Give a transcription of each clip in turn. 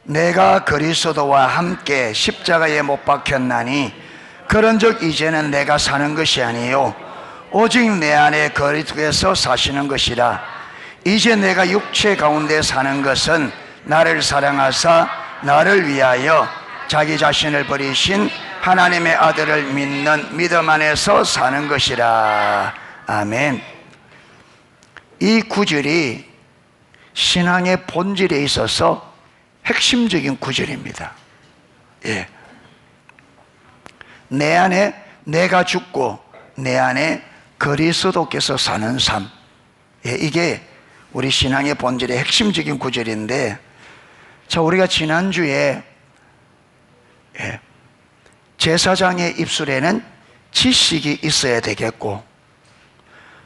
내가 그리스도와 함께 십자가에 못 박혔나니 그런즉 이제는 내가 사는 것이 아니요 오직 내 안에 그리스도께서 사시는 것이라. 이제 내가 육체 가운데 사는 것은 나를 사랑하사 나를 위하여 자기 자신을 버리신 하나님의 아들을 믿는 믿음 안에서 사는 것이라. 아멘. 이 구절이 신앙의 본질에 있어서 핵심적인 구절입니다. 예. 내 안에 내가 죽고 내 안에 그리스도께서 사는 삶. 예, 이게 우리 신앙의 본질의 핵심적인 구절인데, 자, 우리가 지난주에 제사장의 입술에는 지식이 있어야 되겠고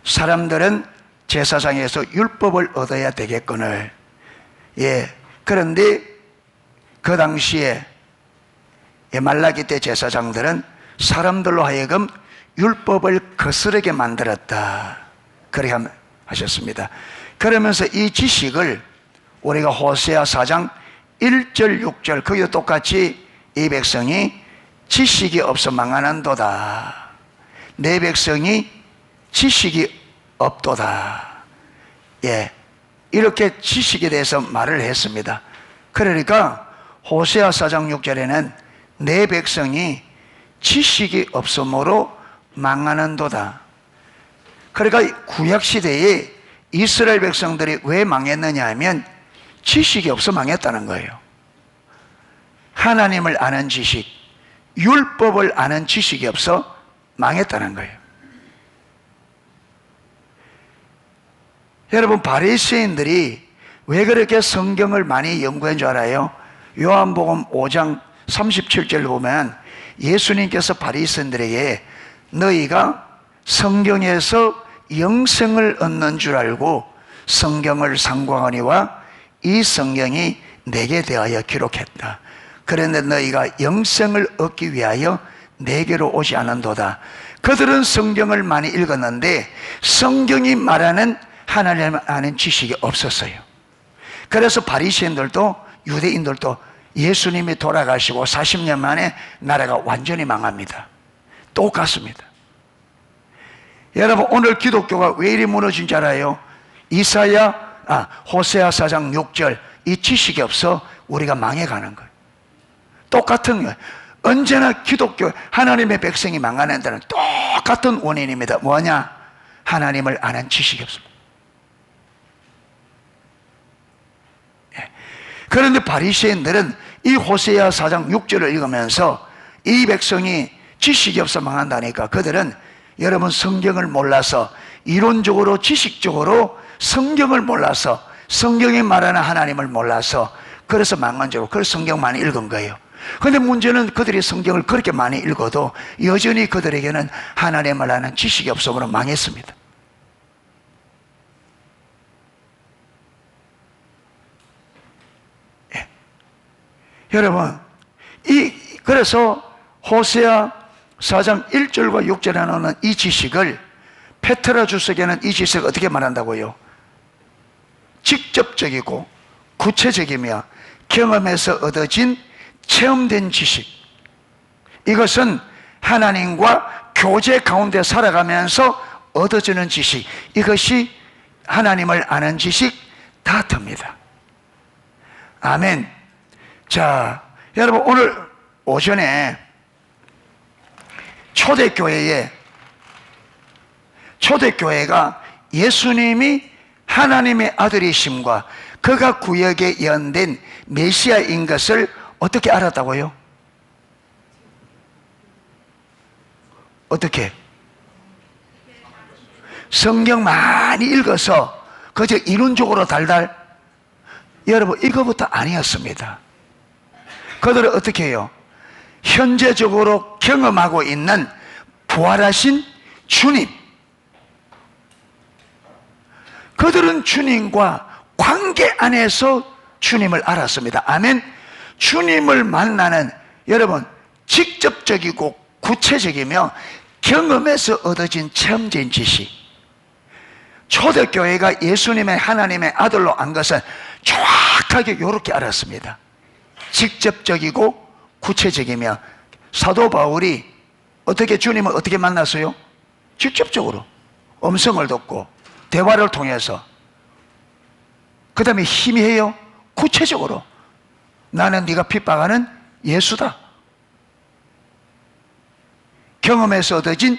사람들은 제사장에서 율법을 얻어야 되겠거늘. 그런데 그 당시에 말라기 때 제사장들은 사람들로 하여금 율법을 거스르게 만들었다, 그렇게 하셨습니다. 그러면서 이 지식을 우리가 호세아 4장 1절 6절 거기도 똑같이 이 백성이 지식이 없어 망하는도다, 내 백성이 지식이 없도다, 이렇게 지식에 대해서 말을 했습니다. 그러니까 호세아 4장 6절에는 내 백성이 지식이 없으므로 망하는도다. 그러니까 구약시대에 이스라엘 백성들이 왜 망했느냐 하면 지식이 없어 망했다는 거예요. 하나님을 아는 지식, 율법을 아는 지식이 없어 망했다는 거예요. 여러분, 바리새인들이 왜 그렇게 성경을 많이 연구한 줄 알아요? 요한복음 5장 37절 보면 예수님께서 바리새인들에게 너희가 성경에서 영생을 얻는 줄 알고 성경을 상고하거니와 이 성경이 내게 대하여 기록했다. 그런데 너희가 영생을 얻기 위하여 내게로 오지 않은도다. 그들은 성경을 많이 읽었는데 성경이 말하는 하나님을 아는 지식이 없었어요. 그래서 바리새인들도 유대인들도 예수님이 돌아가시고 40년 만에 나라가 완전히 망합니다. 똑같습니다. 여러분, 오늘 기독교가 왜 이리 무너진 줄 알아요? 호세아 4장 6절 이 지식이 없어 우리가 망해가는 거예요. 똑같은 거예요. 언제나 기독교 하나님의 백성이 망하는 데는 똑같은 원인입니다. 뭐냐? 하나님을 아는 지식이 없습니다. 그런데 바리새인들은 이 호세아 4장 6절을 읽으면서 이 백성이 지식이 없어 망한다니까 그들은 여러분 성경을 몰라서, 이론적으로 지식적으로 성경을 몰라서, 성경이 말하는 하나님을 몰라서 그래서 망한 줄 알고 그래서 성경 많이 읽은 거예요. 그런데 문제는 그들이 성경을 그렇게 많이 읽어도 여전히 그들에게는 하나님을 아는 지식이 없어서 망했습니다. 여러분, 그래서 호세아 4장 1절과 6절에 나오는 이 지식을 페트라 주석에는 이 지식을 어떻게 말한다고요? 직접적이고 구체적이며 경험에서 얻어진 체험된 지식. 이것은 하나님과 교제 가운데 살아가면서 얻어지는 지식, 이것이 하나님을 아는 지식 다 듭니다. 아멘. 자, 여러분, 오늘 오전에 초대교회가 예수님이 하나님의 아들이심과 그가 구약에 예언된 메시아인 것을 어떻게 알았다고요? 어떻게? 성경 많이 읽어서 그저 이론적으로 달달? 여러분, 이거부터 아니었습니다. 그들은 어떻게 해요? 현재적으로 경험하고 있는 부활하신 주님, 그들은 주님과 관계 안에서 주님을 알았습니다. 아멘. 주님을 만나는, 여러분, 직접적이고 구체적이며 경험에서 얻어진 체험된 지식. 초대교회가 예수님의 하나님의 아들로 안 것은 정확하게 이렇게 알았습니다. 직접적이고 구체적이며, 사도 바울이 어떻게 주님을 어떻게 만났어요? 직접적으로 음성을 듣고 대화를 통해서. 그 다음에 희미해요? 구체적으로 나는 네가 핍박하는 예수다. 경험에서 얻어진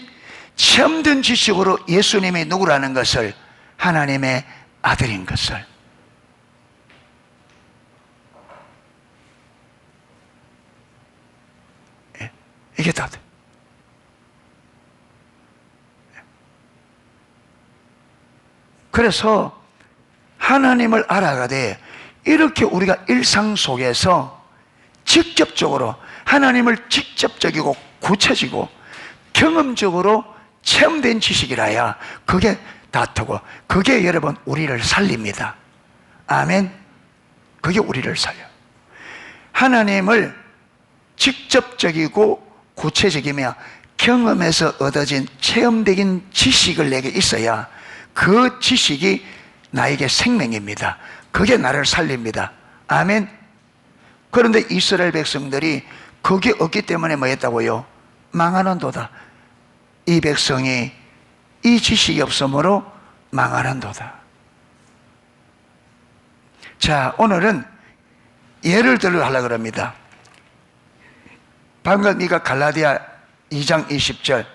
체험된 지식으로 예수님이 누구라는 것을, 하나님의 아들인 것을. 이게 다 돼. 그래서 하나님을 알아가되 이렇게 우리가 일상 속에서 직접적으로 하나님을 직접적이고 구체적이고 경험적으로 체험된 지식이라야 그게 다투고, 그게 여러분 우리를 살립니다. 아멘. 그게 우리를 살려요. 하나님을 직접적이고 구체적이며 경험에서 얻어진 체험적인 지식을 내게 있어야 그 지식이 나에게 생명입니다. 그게 나를 살립니다. 아멘. 그런데 이스라엘 백성들이 그게 없기 때문에 뭐 했다고요? 망하는도다. 이 백성이 이 지식이 없으므로 망하는도다. 자, 오늘은 예를 들어 하려고 합니다. 방금 네가 갈라디아 2장 20절,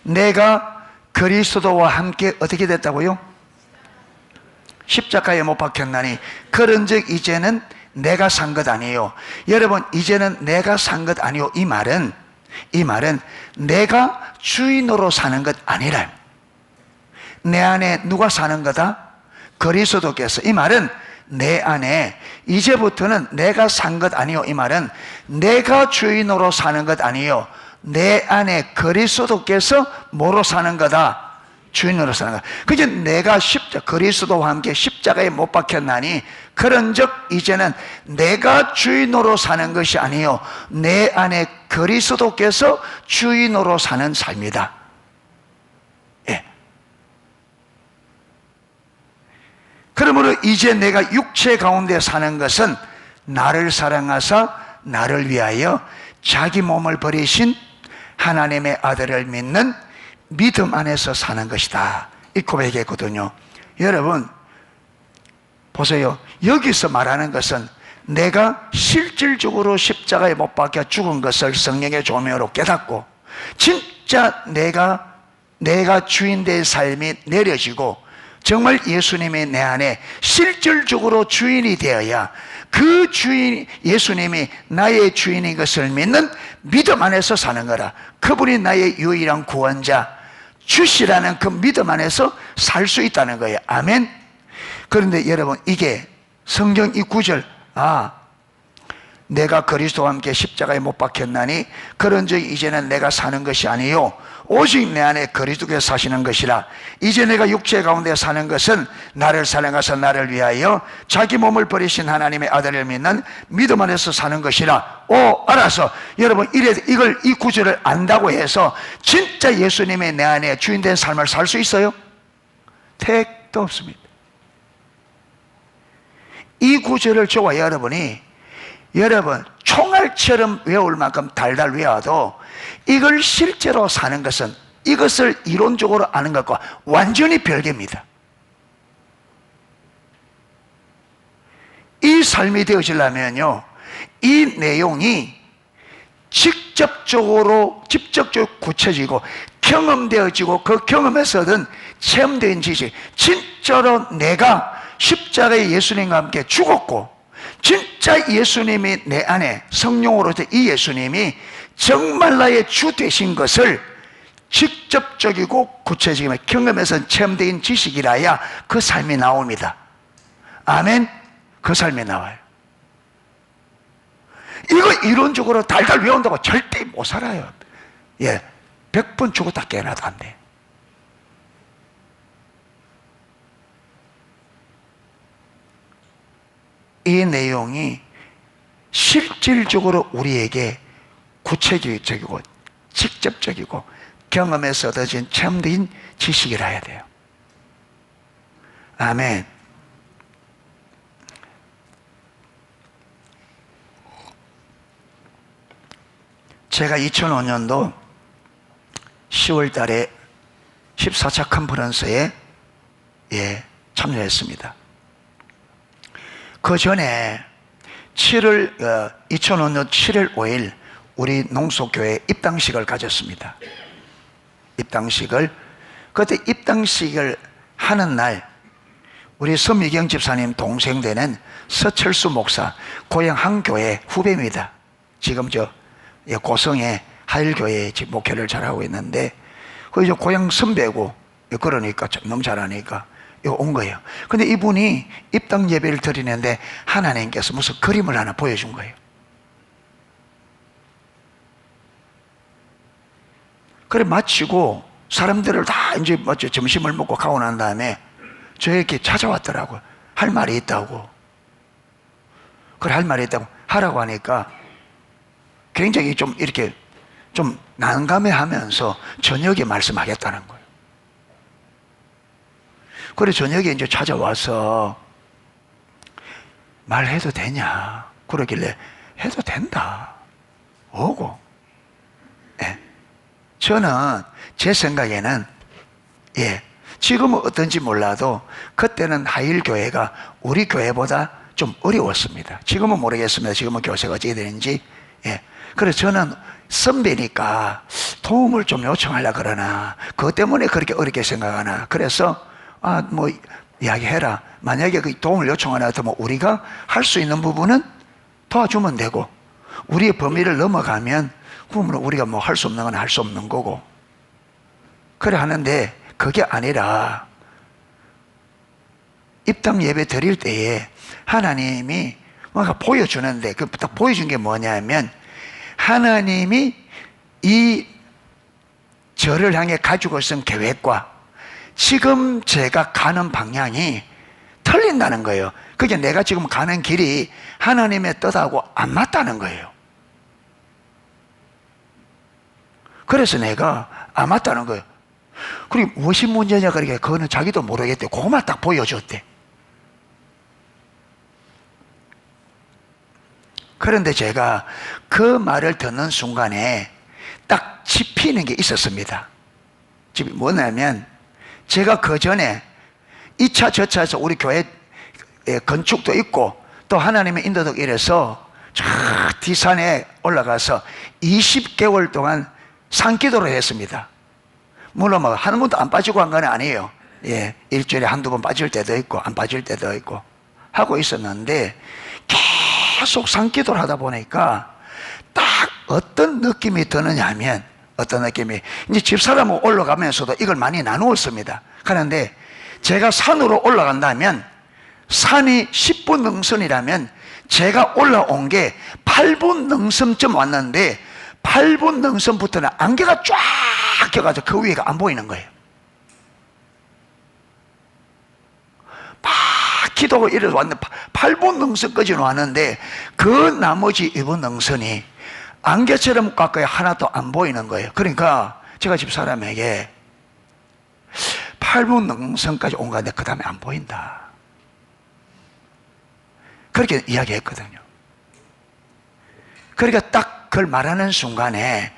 내가 그리스도와 함께 어떻게 됐다고요? 십자가에 못 박혔나니 그런즉 이제는 내가 산 것 아니에요. 여러분, 이제는 내가 산 것 아니요, 이 말은 내가 주인으로 사는 것 아니라 내 안에 누가 사는 거다? 그리스도께서. 이 말은 내 안에 이제부터는 내가 산 것 아니요, 이 말은 내가 주인으로 사는 것 아니요, 내 안에 그리스도께서 뭐로 사는 거다? 주인으로 사는 거다. 그게 내가 그리스도와 함께 십자가에 못 박혔나니 그런즉 이제는 내가 주인으로 사는 것이 아니요, 내 안에 그리스도께서 주인으로 사는 삶이다. 예. 그러므로 이제 내가 육체 가운데 사는 것은 나를 사랑하사 나를 위하여 자기 몸을 버리신 하나님의 아들을 믿는 믿음 안에서 사는 것이다. 이 고백했거든요. 여러분 보세요. 여기서 말하는 것은 내가 실질적으로 십자가에 못 박혀 죽은 것을 성령의 조명으로 깨닫고 진짜 내가 주인 될 삶이 내려지고 정말 예수님이 내 안에 실질적으로 주인이 되어야 그 주인, 예수님이 나의 주인인 것을 믿는 믿음 안에서 사는 거라. 그분이 나의 유일한 구원자 주시라는 그 믿음 안에서 살 수 있다는 거예요. 아멘. 그런데 여러분, 이게 성경 이 구절, 내가 그리스도와 함께 십자가에 못 박혔나니 그런즉 이제는 내가 사는 것이 아니요 오직 내 안에 그리스도께서 사시는 것이라. 이제 내가 육체 가운데 사는 것은 나를 사랑하사 나를 위하여 자기 몸을 버리신 하나님의 아들을 믿는 믿음 안에서 사는 것이라. 알아서 여러분, 이 구절을 안다고 해서 진짜 예수님의 내 안에 주인된 삶을 살 수 있어요? 택도 없습니다. 이 구절을 저와 여러분 총알처럼 외울 만큼 달달 외워도 이걸 실제로 사는 것은, 이것을 이론적으로 아는 것과 완전히 별개입니다. 이 삶이 되어지려면요, 이 내용이 직접적으로 구체적이고 경험되어지고 그 경험에서 얻은 체험된 지식, 진짜로 내가 십자가에 예수님과 함께 죽었고 진짜 예수님이 내 안에 성령으로 이 예수님이 정말 나의 주 되신 것을 직접적이고 구체적이며 경험에서 체험된 지식이라야 그 삶이 나옵니다. 아멘. 그 삶이 나와요. 이거 이론적으로 달달 외운다고 절대 못 살아요. 100번 죽었다 깨어나도 안 돼. 이 내용이 실질적으로 우리에게 구체적이고 직접적이고 경험에서 얻어진 체험된 지식이라 해야 돼요. 아멘. 제가 2005년도 10월 달에 14차 컨퍼런스에 참여했습니다. 그 전에 2005년 7월 5일 우리 농소교회 입당식을 가졌습니다. 입당식을, 그때 입당식을 하는 날 우리 서미경 집사님 동생 되는 서철수 목사, 고향 한 교회 후배입니다. 지금 고성에 하일교회에 지금 목회를 잘하고 있는데, 그 고향 선배고, 그러니까 너무 잘하니까 온 거예요. 근데 이분이 입당 예배를 드리는데 하나님께서 무슨 그림을 하나 보여준 거예요. 그래 마치고 사람들을 다 이제 점심을 먹고 가고 난 다음에 저에게 찾아왔더라고요. 할 말이 있다고. 그래, 할 말이 있다고 하라고 하니까 굉장히 좀 이렇게 좀 난감해 하면서 저녁에 말씀하겠다는 거예요. 그래, 저녁에 이제 찾아와서 말해도 되냐? 그러길래 해도 된다. 오고. 저는 제 생각에는 지금은 어떤지 몰라도 그때는 하일교회가 우리 교회보다 좀 어려웠습니다. 지금은 모르겠습니다. 지금은 교세가 어떻게 되는지. 그래서 저는 선배니까 도움을 좀 요청하려고 그러나 그것 때문에 그렇게 어렵게 생각하나. 그래서 뭐 이야기해라. 만약에 그 도움을 요청하나 하면 우리가 할 수 있는 부분은 도와주면 되고, 우리의 범위를 넘어가면 그러면 우리가 뭐 할 수 없는 건 할 수 없는 거고. 그래 하는데 그게 아니라 입당 예배 드릴 때에 하나님이 뭔가 보여주는데, 그 딱 보여준 게 뭐냐면 하나님이 이 저를 향해 가지고 있는 계획과 지금 제가 가는 방향이 틀린다는 거예요. 그게 내가 지금 가는 길이 하나님의 뜻하고 안 맞다는 거예요. 그래서 내가 안 맞다는 거예요. 그리고 무엇이 문제냐, 그러니까 그거는 자기도 모르겠대. 그것만 딱 보여줬대. 그런데 제가 그 말을 듣는 순간에 딱 짚히는 게 있었습니다. 뭐냐면 제가 그 전에 2차 저차에서 우리 교회 건축도 있고 또 하나님의 인도도 이래서 저 뒷산에 올라가서 20개월 동안 산기도를 했습니다. 물론 뭐 한 번도 안 빠지고 한 건 아니에요. 일주일에 한두 번 빠질 때도 있고 안 빠질 때도 있고 하고 있었는데, 계속 산기도를 하다 보니까 딱 어떤 느낌이 드느냐 하면, 어떤 느낌이, 이제 집사람하고 올라가면서도 이걸 많이 나누었습니다. 그런데 제가 산으로 올라간다면, 산이 10분 능선이라면 제가 올라온 게 8분 능선쯤 왔는데 8분 능선부터는 안개가 쫙 껴가지고 그 위가 안 보이는 거예요. 막 기도가 이래서 왔는데 8분 능선까지는 왔는데 그 나머지 2분 능선이 안개처럼 가까이 하나도 안 보이는 거예요. 그러니까 제가 집사람에게 8분 능선까지 온 건데 그 다음에 안 보인다, 그렇게 이야기했거든요. 그러니까 딱 그걸 말하는 순간에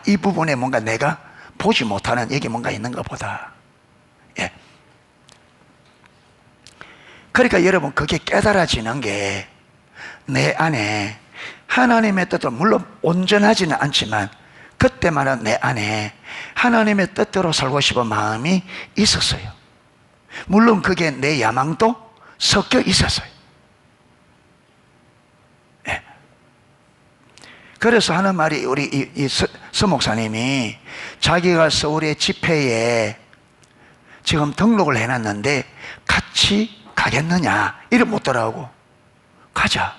이 부분에 뭔가 내가 보지 못하는 이게 뭔가 있는가 보다. 그러니까 여러분, 그게 깨달아지는 게 내 안에 하나님의 뜻도 물론 온전하지는 않지만 그때만은 내 안에 하나님의 뜻대로 살고 싶은 마음이 있었어요. 물론 그게 내 야망도 섞여 있었어요. 그래서 하는 말이, 우리 서 목사님이 자기가 서울의 집회에 지금 등록을 해놨는데 같이 가겠느냐 이래 묻더라고. 가자.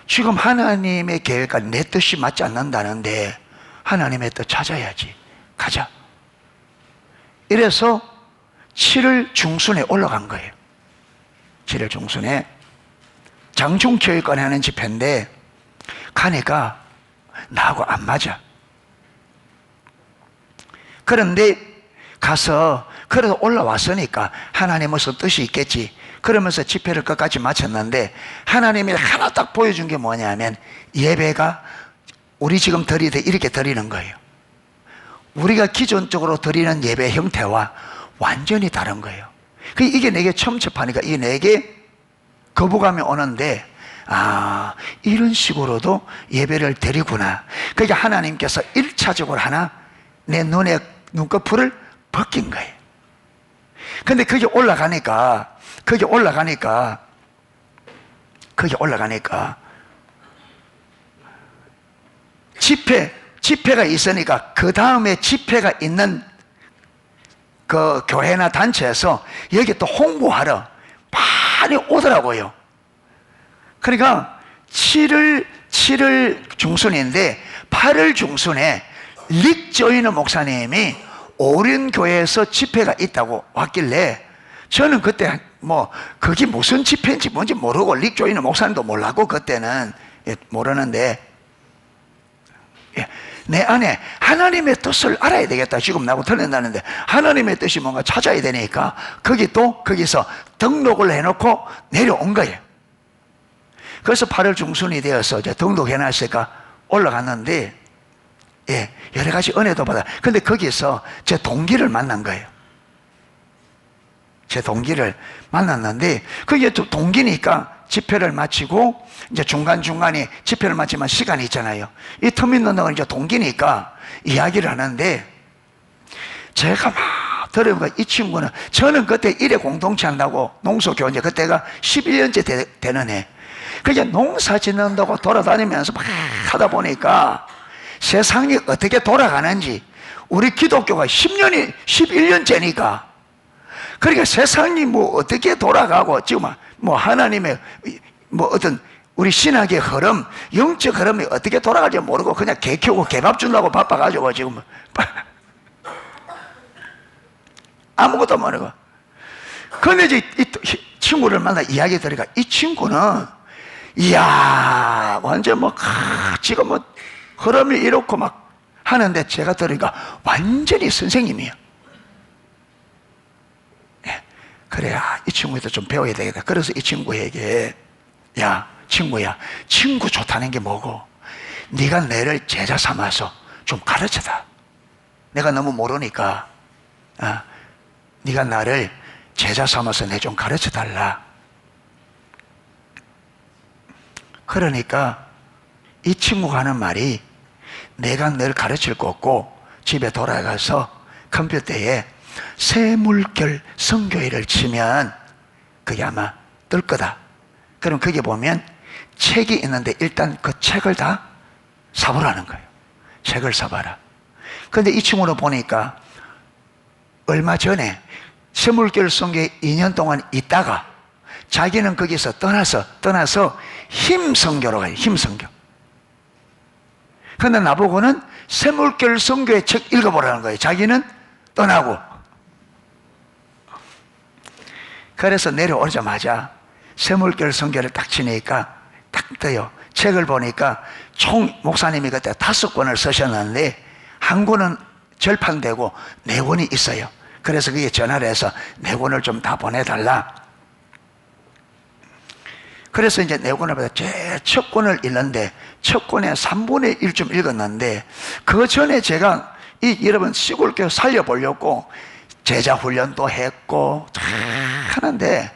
지금 하나님의 계획과 내 뜻이 맞지 않는다는데 하나님의 뜻 찾아야지. 가자. 이래서 7월 중순에 올라간 거예요. 7월 중순에 장충교육관에 하는 집회인데 가니까 나하고 안 맞아. 그런데 가서 그래도 올라왔으니까 하나님의 무슨 뜻이 있겠지 그러면서 집회를 끝까지 마쳤는데, 하나님이 하나 딱 보여준 게 뭐냐면 예배가 우리 지금 드리듯 이렇게 드리는 거예요. 우리가 기존적으로 드리는 예배 형태와 완전히 다른 거예요. 이게 내게 처음 접하니까 이게 내게 거부감이 오는데, 아, 이런 식으로도 예배를 드리구나. 그러니까 하나님께서 1차적으로 하나 내 눈에 눈꺼풀을 벗긴 거예요. 근데 거기 올라가니까 집회가 있으니까 그 다음에 집회가 있는 그 교회나 단체에서 여기 또 홍보하러 많이 오더라고요. 그러니까 7월 중순인데 8월 중순에 릭 조이너 목사님이 오륜교회에서 집회가 있다고 왔길래 저는 그때 뭐 그게 무슨 집회인지 뭔지 모르고 릭 조이너 목사님도 몰랐고 그때는 모르는데 내 안에 하나님의 뜻을 알아야 되겠다. 지금 나하고 틀린다는데 하나님의 뜻이 뭔가 찾아야 되니까 거기서 등록을 해놓고 내려온 거예요. 그래서 8월 중순이 되어서 이제 등록해놨으니까 올라갔는데 여러 가지 은혜도 받아. 근데 거기서 제 동기를 만난 거예요. 제 동기를 만났는데 그게 또 동기니까 집회를 마치고 이제 중간중간에 집회를 마치면 시간이 있잖아요. 이 텀 있는 동안 이제 동기니까 이야기를 하는데 제가 막 들으니까 이 친구는 저는 그때 일에 공동체 한다고 농소교원제 그때가 11년째 되는 해. 그냥 농사 짓는다고 돌아다니면서 막 하다 보니까 세상이 어떻게 돌아가는지 우리 기독교가 11년째니까 그러니까 세상이 뭐 어떻게 돌아가고 지금 뭐 하나님의 뭐 어떤 우리 신학의 흐름, 영적 흐름이 어떻게 돌아갈지 모르고 그냥 개 키우고 개밥 준다고 바빠가지고 지금 아무것도 모르고. 근데 이제 이 친구를 만나 이야기 들으니까 이 친구는 이야 완전 뭐 지금 뭐 흐름이 이렇고 막 하는데 제가 들으니까 완전히 선생님이에요. 그래야 이 친구한테 좀 배워야 되겠다. 그래서 이 친구에게 야 친구야, 친구 좋다는 게 뭐고 네가 내를 제자 삼아서 좀 가르쳐다. 내가 너무 모르니까 네가 나를 제자 삼아서 내 좀 가르쳐달라. 그러니까 이 친구가 하는 말이 내가 널 가르칠 거 없고 집에 돌아가서 컴퓨터에 새물결 성교회를 치면 그게 아마 뜰 거다. 그럼 거기 보면 책이 있는데 일단 그 책을 다 사보라는 거예요. 책을 사봐라. 그런데 이 친구를 보니까 얼마 전에 새물결 성교회 2년 동안 있다가 자기는 거기서 떠나서 힘성교로 가요. 힘성교. 그런데 나보고는 새물결 성교회 책 읽어보라는 거예요. 자기는 떠나고. 그래서 내려오자마자 새물결 성교를 딱 치니까 딱 떠요. 책을 보니까 총 목사님이 그때 5권을 쓰셨는데 한 권은 절판되고 4권이 있어요. 그래서 그게 전화를 해서 4권을 좀 다 보내달라. 그래서 이제 4권을 받아 제일 첫 권을 읽는데 첫 권의 3분의 1 좀 읽었는데 그 전에 제가 여러분 시골교회 살려보려고 제자 훈련도 했고 다 하는데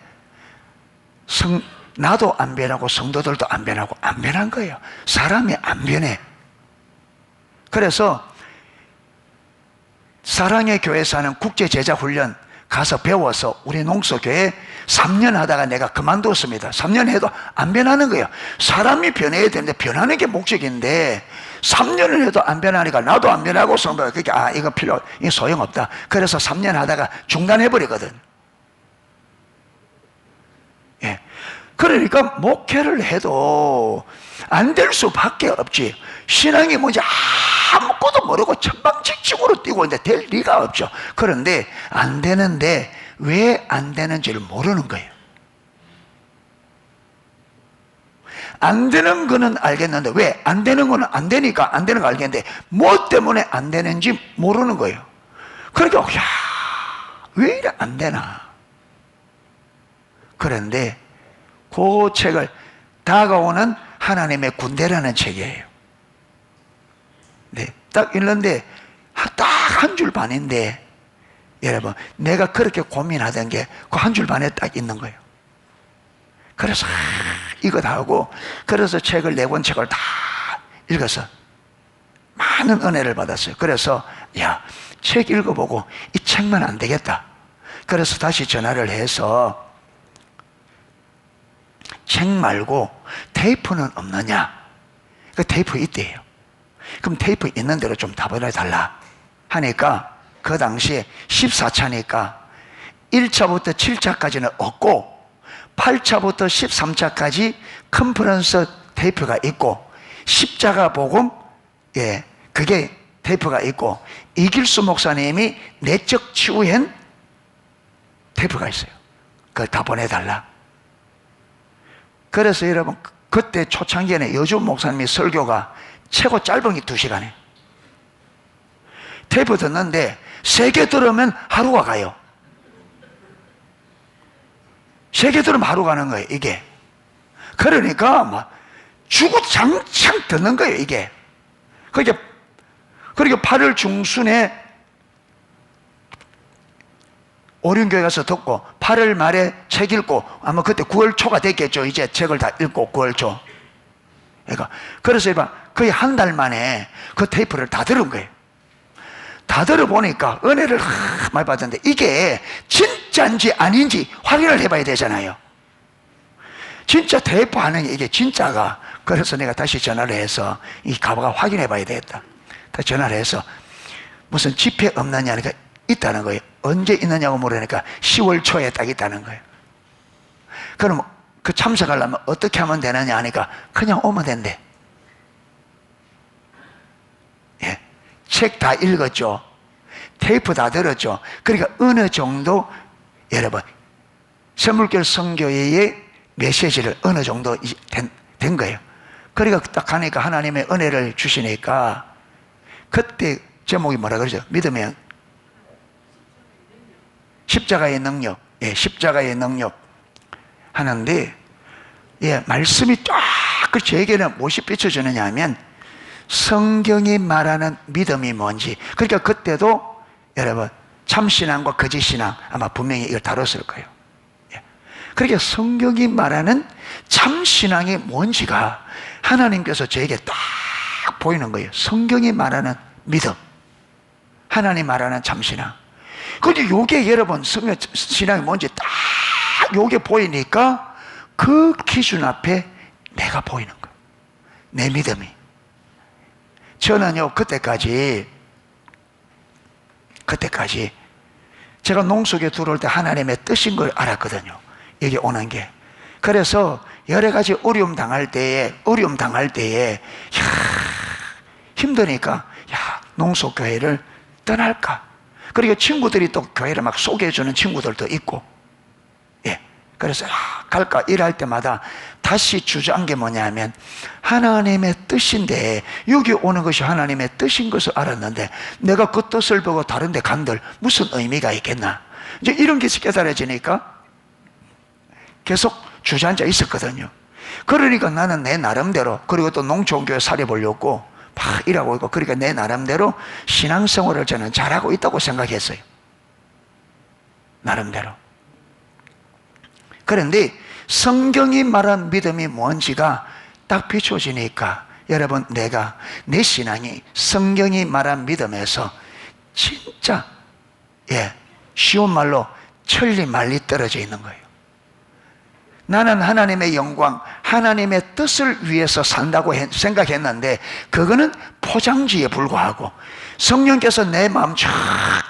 나도 안 변하고 성도들도 안 변하고 안 변한 거예요. 사람이 안 변해. 그래서 사랑의 교회에서 하는 국제 제자 훈련 가서 배워서 우리 농소교회 3년 하다가 내가 그만뒀습니다. 3년 해도 안 변하는 거예요. 사람이 변해야 되는데 변하는 게 목적인데 3년을 해도 안 변하니까 나도 안 변하고 성도가 그게 이거 이거 소용없다. 그래서 3년 하다가 중단해버리거든. 예. 그러니까 목회를 해도 안 될 수밖에 없지. 신앙이 뭔지 아무것도 모르고 천방지축으로 뛰고 있는데 될 리가 없죠. 그런데 안 되는데 왜 안 되는지를 모르는 거예요. 안 되는 거는 알겠는데 왜 안 되는 거는 안 되니까 안 되는 거 알겠는데 뭐 때문에 안 되는지 모르는 거예요. 그러니까 왜 이래 안 되나. 그런데 그 책을 다가오는 하나님의 군대라는 책이에요. 딱 있는데 딱 한 줄 반인데, 여러분, 내가 그렇게 고민하던 게 그 한 줄 반에 딱 있는 거예요. 그래서 이거 다 하고, 그래서 책을 4권 책을 다 읽어서 많은 은혜를 받았어요. 그래서 야, 책 읽어보고 이 책만 안 되겠다. 그래서 다시 전화를 해서 책 말고 테이프는 없느냐? 그 테이프 있대요. 그럼 테이프 있는 대로 좀 다 보내달라 하니까, 그 당시에 14차니까 1차부터 7차까지는 없고 8차부터 13차까지 컨퍼런스 테이프가 있고, 십자가 복음, 예, 그게 테이프가 있고, 이길수 목사님이 내적 치유엔 테이프가 있어요. 그걸 다 보내달라. 그래서 여러분, 그때 초창기에는 여주 목사님이 설교가 최고 짧은 게 2시간이에요. 테이프 듣는데 3개 들으면 하루가 가요. 3개 들으면 하루 가는 거예요, 이게. 그러니까 막 주구장창 듣는 거예요, 이게. 그러니까 8월 중순에 오륜교회 가서 듣고 8월 말에 책 읽고, 아마 그때 9월 초가 됐겠죠. 이제 책을 다 읽고 9월 초. 그러니까 그래서 거의 한 달 만에 그 테이프를 다 들은 거예요. 다 들어보니까 은혜를 많이 받았는데, 이게 진짜인지 아닌지 확인을 해봐야 되잖아요. 진짜 테이프 하는 게 이게 진짜가. 그래서 내가 다시 전화를 해서 이 가봐가 확인해 봐야 되겠다. 다시 전화를 해서 무슨 집회 없느냐 하니까 있다는 거예요. 언제 있느냐고 물으니까 10월 초에 딱 있다는 거예요. 그럼 그 참석하려면 어떻게 하면 되느냐 하니까 그냥 오면 된대. 예. 책 다 읽었죠. 테이프 다 들었죠. 그러니까 어느 정도, 여러분, 선물교 선교회의 메시지를 어느 정도 된 거예요. 그러니까 딱 가니까 하나님의 은혜를 주시니까, 그때 제목이 뭐라 그러죠? 믿으면 십자가의 능력, 예, 십자가의 능력 하는데, 예, 말씀이 쫙, 그 제게는 무엇이 비춰주느냐 하면, 성경이 말하는 믿음이 뭔지. 그러니까 그때도 여러분, 참신앙과 거짓신앙 아마 분명히 이걸 다뤘을 거예요. 예. 그러니까 성경이 말하는 참신앙이 뭔지가 하나님께서 저에게 딱 보이는 거예요. 성경이 말하는 믿음, 하나님 말하는 참신앙. 근데 요게 여러분, 성경 신앙이 뭔지 딱 요게 보이니까 그 기준 앞에 내가 보이는 거예요. 내 믿음이. 저는요, 그때까지 제가 농속에 들어올 때 하나님의 뜻인 걸 알았거든요. 여기 오는 게. 그래서 여러 가지 어려움 당할 때에 힘드니까 농속교회를 떠날까. 그리고 친구들이 또 교회를 막 소개해주는 친구들도 있고, 예. 그래서 갈까 일할 때마다 다시 주저한 게 뭐냐면, 하나님의 뜻인데, 여기 오는 것이 하나님의 뜻인 것을 알았는데 내가 그 뜻을 보고 다른 데 간들 무슨 의미가 있겠나. 이제 이런 게 깨달아지니까 계속 주저앉아 있었거든요. 그러니까 나는 내 나름대로, 그리고 또 농촌교회 살려보려고 막 일하고 있고, 그러니까 내 나름대로 신앙생활을 저는 잘하고 있다고 생각했어요. 나름대로. 그런데 성경이 말한 믿음이 뭔지가 딱 비춰지니까, 여러분, 내 신앙이 성경이 말한 믿음에서 진짜, 예, 쉬운 말로 천리말리 떨어져 있는 거예요. 나는 하나님의 영광, 하나님의 뜻을 위해서 산다고 생각했는데, 그거는 포장지에 불과하고, 성령께서 내 마음 저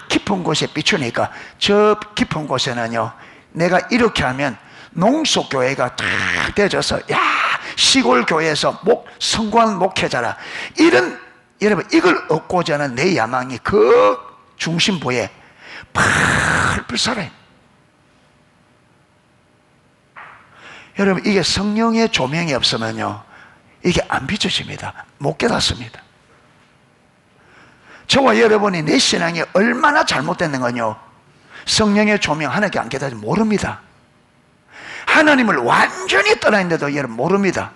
깊은 곳에 비추니까, 저 깊은 곳에는요, 내가 이렇게 하면 농속교회가 탁 되져서, 시골 교회에서 성공한 목회자라, 여러분, 이걸 얻고자 하는 내 야망이 그 중심부에 팔팔 살아요. 여러분, 이게 성령의 조명이 없으면요, 이게 안 비춰집니다. 못 깨닫습니다. 저와 여러분이 내 신앙이 얼마나 잘못됐는 건요, 성령의 조명 하나님께 안 깨닫지 모릅니다. 하나님을 완전히 떠나 있는데도 여러분 모릅니다.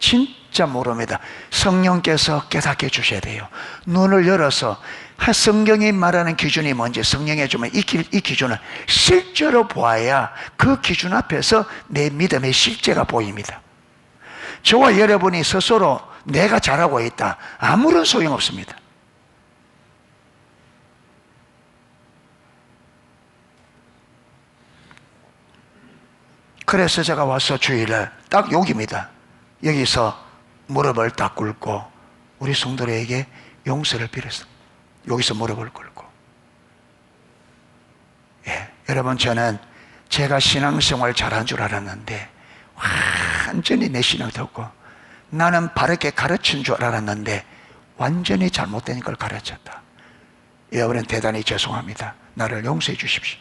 진짜 모릅니다. 성령께서 깨닫게 주셔야 돼요. 눈을 열어서 성경이 말하는 기준이 뭔지 성령에 주면 이 기준을 실제로 보아야 그 기준 앞에서 내 믿음의 실제가 보입니다. 저와 여러분이 스스로 내가 잘하고 있다, 아무런 소용없습니다. 그래서 제가 와서 주일날 딱 여기입니다. 여기서 무릎을 딱 꿇고 우리 성도들에게 용서를 빌었어. 여기서 무릎을 꿇고. 예, 여러분, 저는 제가 신앙생활 잘한 줄 알았는데 완전히 내 신앙 덮고, 나는 바르게 가르친 줄 알았는데 완전히 잘못된 걸 가르쳤다. 여러분, 대단히 죄송합니다. 나를 용서해 주십시오.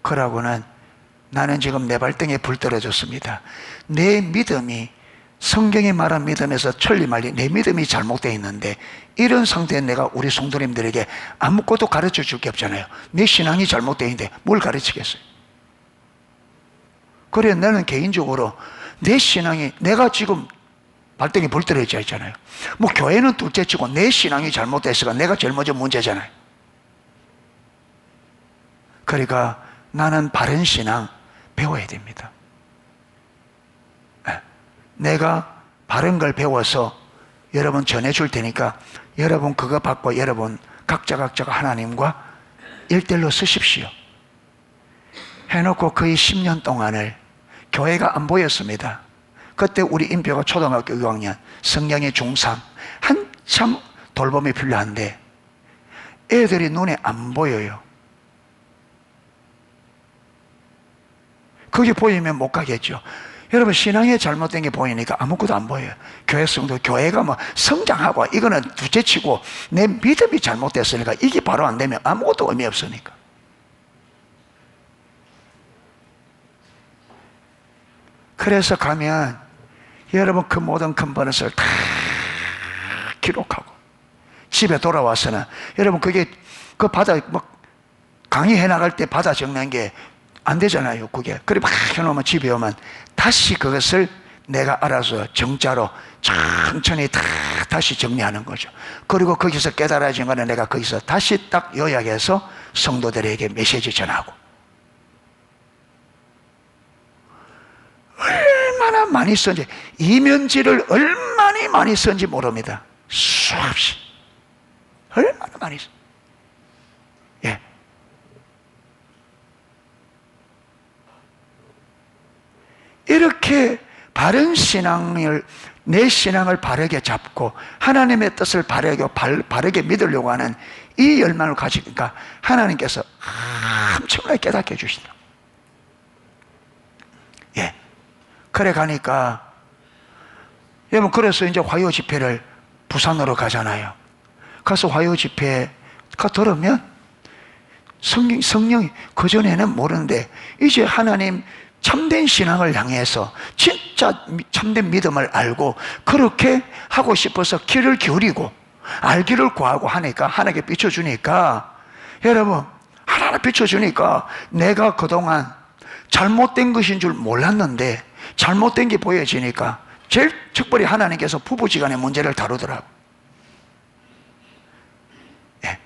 그러고는 나는 지금 내 발등에 불 떨어졌습니다. 내 믿음이 성경이 말한 믿음에서 천리말리 내 믿음이 잘못되어 있는데, 이런 상태에 내가 우리 성도님들에게 아무것도 가르쳐 줄 게 없잖아요. 내 신앙이 잘못되어 있는데 뭘 가르치겠어요? 그래, 나는 개인적으로 내 신앙이, 내가 지금 발등에 불 떨어져 있잖아요. 뭐 교회는 둘째치고 내 신앙이 잘못됐으니까 내가 제일 먼저 문제잖아요. 그러니까 나는 바른 신앙 배워야 됩니다. 내가 바른 걸 배워서 여러분 전해줄 테니까 여러분 그거 받고 여러분 각자가 하나님과 일대일로 쓰십시오. 해놓고 거의 10년 동안을 교회가 안 보였습니다. 그때 우리 인표가 초등학교 6학년, 성령의 중3, 한참 돌봄이 필요한데 애들이 눈에 안 보여요. 그게 보이면 못 가겠죠. 여러분, 신앙에 잘못된 게 보이니까 아무것도 안 보여요. 교회성도, 교회가 뭐 성장하고 이거는 둘째치고 내 믿음이 잘못됐으니까 이게 바로 안 되면 아무것도 의미 없으니까. 그래서 가면 여러분 그 모든 큰 버릇을 다 기록하고 집에 돌아와서는 여러분 그게 그 받아 막 강의해 나갈 때 받아 적는 게 안 되잖아요. 그게. 그래 막 해놓으면 집에 오면 다시 그것을 내가 알아서 정자로 천천히 다시 정리하는 거죠. 그리고 거기서 깨달아진 거는 내가 거기서 다시 딱 요약해서 성도들에게 메시지 전하고. 얼마나 많이 썼는지, 이면지를 얼마나 많이 썼는지 모릅니다. 수없이. 얼마나 많이 썼. 예. 이렇게 바른 신앙을, 내 신앙을 바르게 잡고 하나님의 뜻을 바르게 믿으려고 하는 이 열망을 가지니까 하나님께서 엄청나게 깨닫게 해주신다. 예. 그래 가니까 여러분, 그래서 이제 화요 집회를 부산으로 가잖아요. 가서 화요 집회 들으면 성령이 그전에는 모르는데 이제 하나님 참된 신앙을 향해서 진짜 참된 믿음을 알고 그렇게 하고 싶어서 귀를 기울이고 알기를 구하고 하니까 하나님께 비춰주니까, 여러분 하나님 비춰주니까 내가 그동안 잘못된 것인 줄 몰랐는데 잘못된 게 보여지니까 제일 특별히 하나님께서 부부지간의 문제를 다루더라고. 예.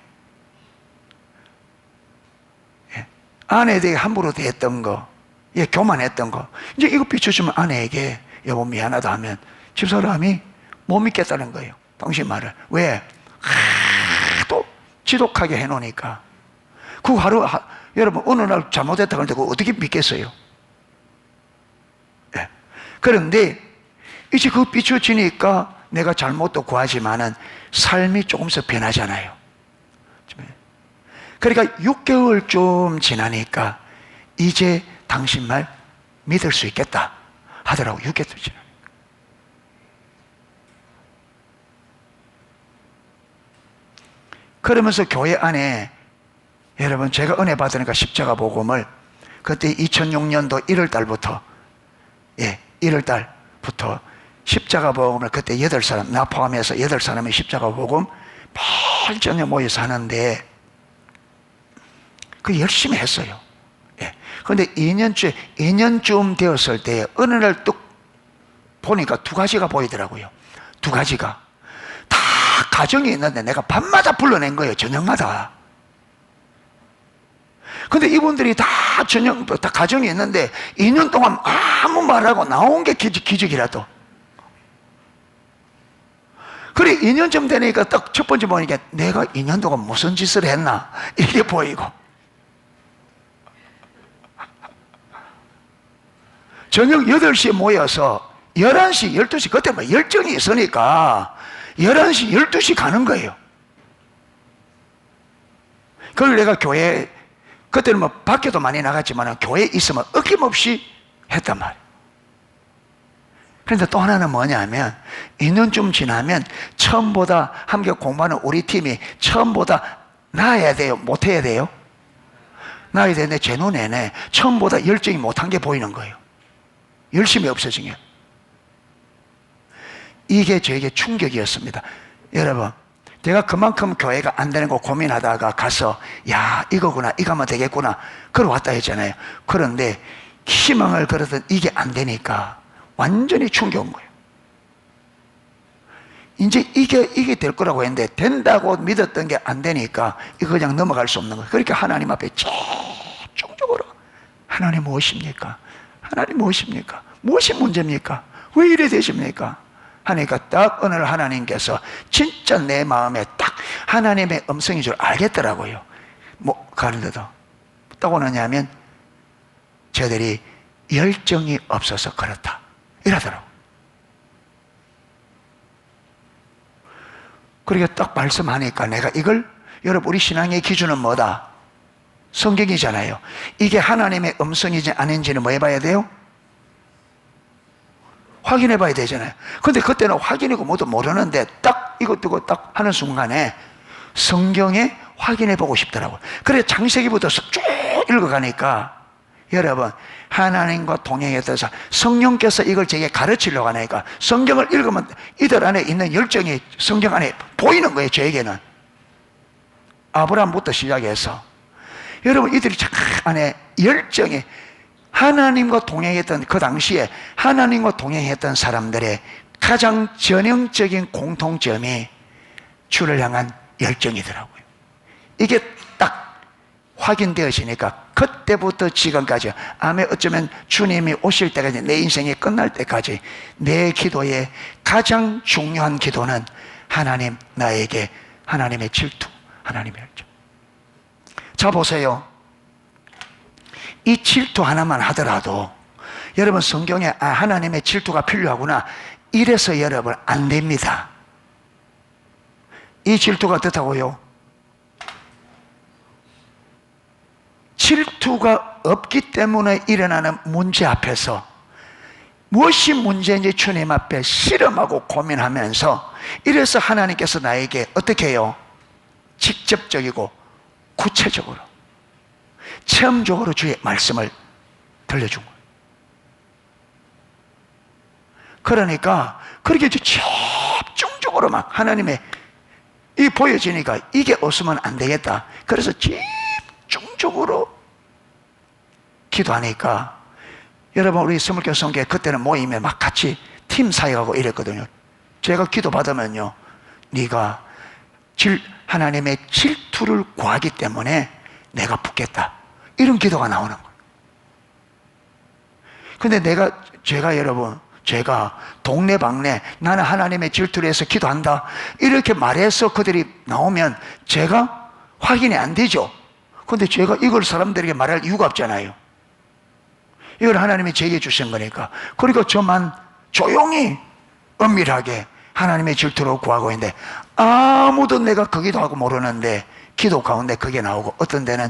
예. 아내에 대해 함부로 대했던 거, 예, 교만했던 거, 이제 이거 비춰주면 아내에게 여보 미안하다 하면 집사람이 못 믿겠다는 거예요. 당신 말을. 왜? 또 지독하게 해놓으니까. 그 하루, 여러분 어느 날 잘못했다고 하는데 그거 어떻게 믿겠어요? 예. 그런데 이제 그거 비춰지니까 내가 잘못도 구하지만은 삶이 조금씩 변하잖아요. 그러니까 6개월 좀 지나니까 이제 당신 말 믿을 수 있겠다 하더라고. 6개월 지나니까. 그러면서 교회 안에, 여러분 제가 은혜 받으니까 십자가 복음을 그때 2006년도 1월 달부터, 예, 1월 달부터 십자가 복음을 그때 8사람, 나 포함해서 8사람의 십자가 복음 발전에 모여서 하는데 그 열심히 했어요. 예, 근데 2년쯤 되었을 때 어느 날 뚝 보니까 두 가지가 보이더라고요. 두 가지가 다 가정이 있는데 내가 밤마다 불러낸 거예요. 저녁마다. 근데 이분들이 다 가정이 있는데 2년 동안 아무 말하고 나온 게 기적이라도. 그래 2년쯤 되니까 딱 첫 번째 보니까 내가 2년 동안 무슨 짓을 했나 이게 보이고, 저녁 8시에 모여서 11시, 12시, 그때 뭐 열정이 있으니까 11시, 12시 가는 거예요. 그걸 내가 교회, 그때는 뭐 밖에도 많이 나갔지만 교회에 있으면 어김없이 했단 말이에요. 그런데 또 하나는 뭐냐면 2년쯤 지나면 처음보다 함께 공부하는 우리 팀이 처음보다 나아야 돼요? 못해야 돼요? 나아야 되는데 제 눈에는 처음보다 열정이 못한 게 보이는 거예요. 열심히 없어진 게. 이게 저에게 충격이었습니다. 여러분, 제가 그만큼 교회가 안 되는 거 고민하다가 가서 야 이거구나, 이거 하면 되겠구나 그러고 왔다 했잖아요. 그런데 희망을 걸었던 이게 안 되니까 완전히 충격인 거예요. 이제 이게 될 거라고 했는데 된다고 믿었던 게 안 되니까 이거 그냥 넘어갈 수 없는 거예요. 그러니까 하나님 앞에 집중적으로 하나님 무엇입니까? 하나님 무엇입니까? 무엇이 문제입니까? 왜 이래 되십니까? 하니까 딱 어느 날 하나님께서 진짜 내 마음에 딱 하나님의 음성인 줄 알겠더라고요. 뭐 가는데도 딱 오느냐면 저들이 열정이 없어서 그렇다 이러더라고요. 그렇게 딱 말씀하니까 내가 이걸, 여러분 우리 신앙의 기준은 뭐다? 성경이잖아요. 이게 하나님의 음성이지 아닌지는 뭐 해봐야 돼요? 확인해 봐야 되잖아요. 근데 그때는 확인이고 뭐도 모르는데 딱 이것 두고 딱 하는 순간에 성경에 확인해 보고 싶더라고요. 그래서 창세기부터 쭉 읽어가니까 여러분 하나님과 동행했던 사람, 성령께서 이걸 제게 가르치려고 하니까 성경을 읽으면 이들 안에 있는 열정이 성경 안에 보이는 거예요. 저에게는 아브라함부터 시작해서 여러분 이들이 참 안에 열정이, 하나님과 동행했던 그 당시에 하나님과 동행했던 사람들의 가장 전형적인 공통점이 주를 향한 열정이더라고요. 이게 딱 확인되어지니까 그때부터 지금까지 아멘, 어쩌면 주님이 오실 때까지, 내 인생이 끝날 때까지 내 기도의 가장 중요한 기도는 하나님, 나에게 하나님의 질투, 하나님의 열정. 자 보세요. 이 질투 하나만 하더라도 여러분 성경에 하나님의 질투가 필요하구나 이래서 여러분 안 됩니다. 이 질투가 어떻다고요? 질투가 없기 때문에 일어나는 문제 앞에서 무엇이 문제인지 주님 앞에 실험하고 고민하면서, 이래서 하나님께서 나에게 어떻게 해요? 직접적이고 구체적으로 체험적으로 주의 말씀을 들려준 거예요. 그러니까 그렇게 집중적으로 막 하나님의 이 보여지니까 이게 없으면 안 되겠다. 그래서 집중적으로 기도하니까 여러분 우리 스물교 성교회 그때는 모임에 막 같이 팀 사역하고 이랬거든요. 제가 기도 받으면요, 네가 하나님의 질투를 구하기 때문에 내가 붙겠다, 이런 기도가 나오는 거예요. 근데 제가 여러분, 제가 동네방네 나는 하나님의 질투를 해서 기도한다 이렇게 말해서 그들이 나오면 제가 확인이 안 되죠. 근데 제가 이걸 사람들에게 말할 이유가 없잖아요. 이걸 하나님이 제게 주신 거니까. 그러니까 저만 조용히 은밀하게 하나님의 질투로 구하고 있는데 아무도 내가 그 기도하고 모르는데 기도 가운데 그게 나오고, 어떤 데는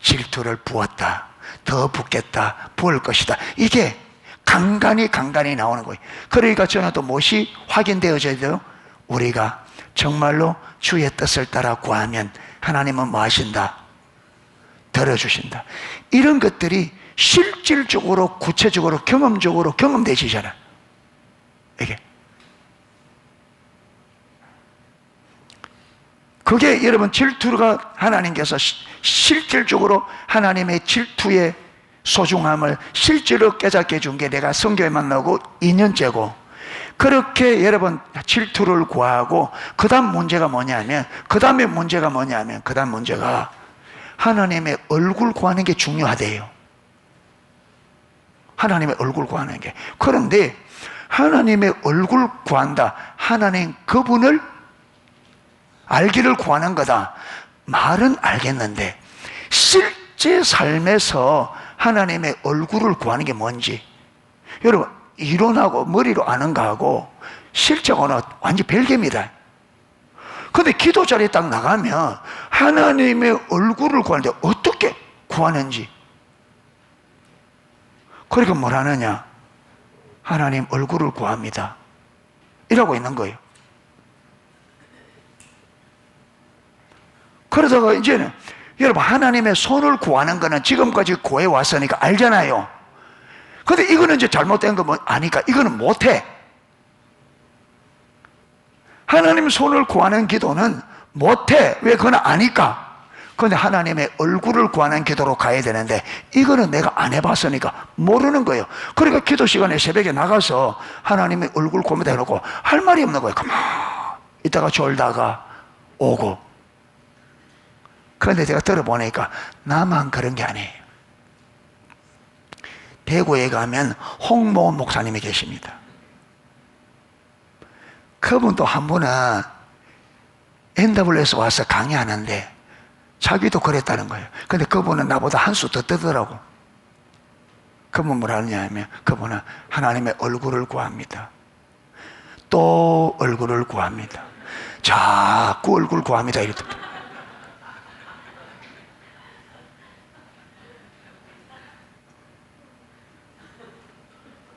질투를 부었다, 더 붓겠다, 부을 것이다, 이게 간간히 나오는 거예요. 그러니까 저는 또 무엇이 확인되어져야 돼요? 우리가 정말로 주의 뜻을 따라 구하면 하나님은 뭐 하신다? 들어주신다. 이런 것들이 실질적으로 구체적으로 경험적으로 경험되시잖아요. 이게 그게 여러분 질투가 하나님께서 실질적으로 하나님의 질투의 소중함을 실제로 깨닫게 해준 게 내가 성교회 만나고 2년째고, 그렇게 여러분 질투를 구하고 그 다음 문제가 뭐냐면, 그 다음에 문제가 뭐냐면, 그 다음 문제가 하나님의 얼굴 구하는 게 중요하대요. 하나님의 얼굴 구하는 게. 그런데 하나님의 얼굴 구한다, 하나님 그분을 알기를 구하는 거다, 말은 알겠는데 실제 삶에서 하나님의 얼굴을 구하는 게 뭔지, 여러분 이론하고 머리로 아는 거하고 실제하고는 완전 별개입니다. 근데 기도 자리에 딱 나가면 하나님의 얼굴을 구하는데 어떻게 구하는지, 그러니까 뭘 하느냐, 하나님 얼굴을 구합니다 이러고 있는 거예요. 그러다가 이제는 여러분 하나님의 손을 구하는 거는 지금까지 구해 왔으니까 알잖아요. 근데 이거는 이제 잘못된 거 아니까 이거는 못해. 하나님 손을 구하는 기도는 못해. 왜? 그건 아니까. 그런데 하나님의 얼굴을 구하는 기도로 가야 되는데 이거는 내가 안 해봤으니까 모르는 거예요. 그러니까 기도 시간에 새벽에 나가서 하나님의 얼굴 구합니다 해놓고 할 말이 없는 거예요. 가만 이따가 졸다가 오고. 그런데 제가 들어보니까 나만 그런 게 아니에요. 대구에 가면 홍모 목사님이 계십니다. 그분도 한 분은 NW에서 와서 강의하는데 자기도 그랬다는 거예요. 근데 그분은 나보다 한 수 더 뜨더라고. 그분 뭐라 하느냐면, 그분은 하나님의 얼굴을 구합니다. 또 얼굴을 구합니다. 자꾸 얼굴 구합니다 이랬더니,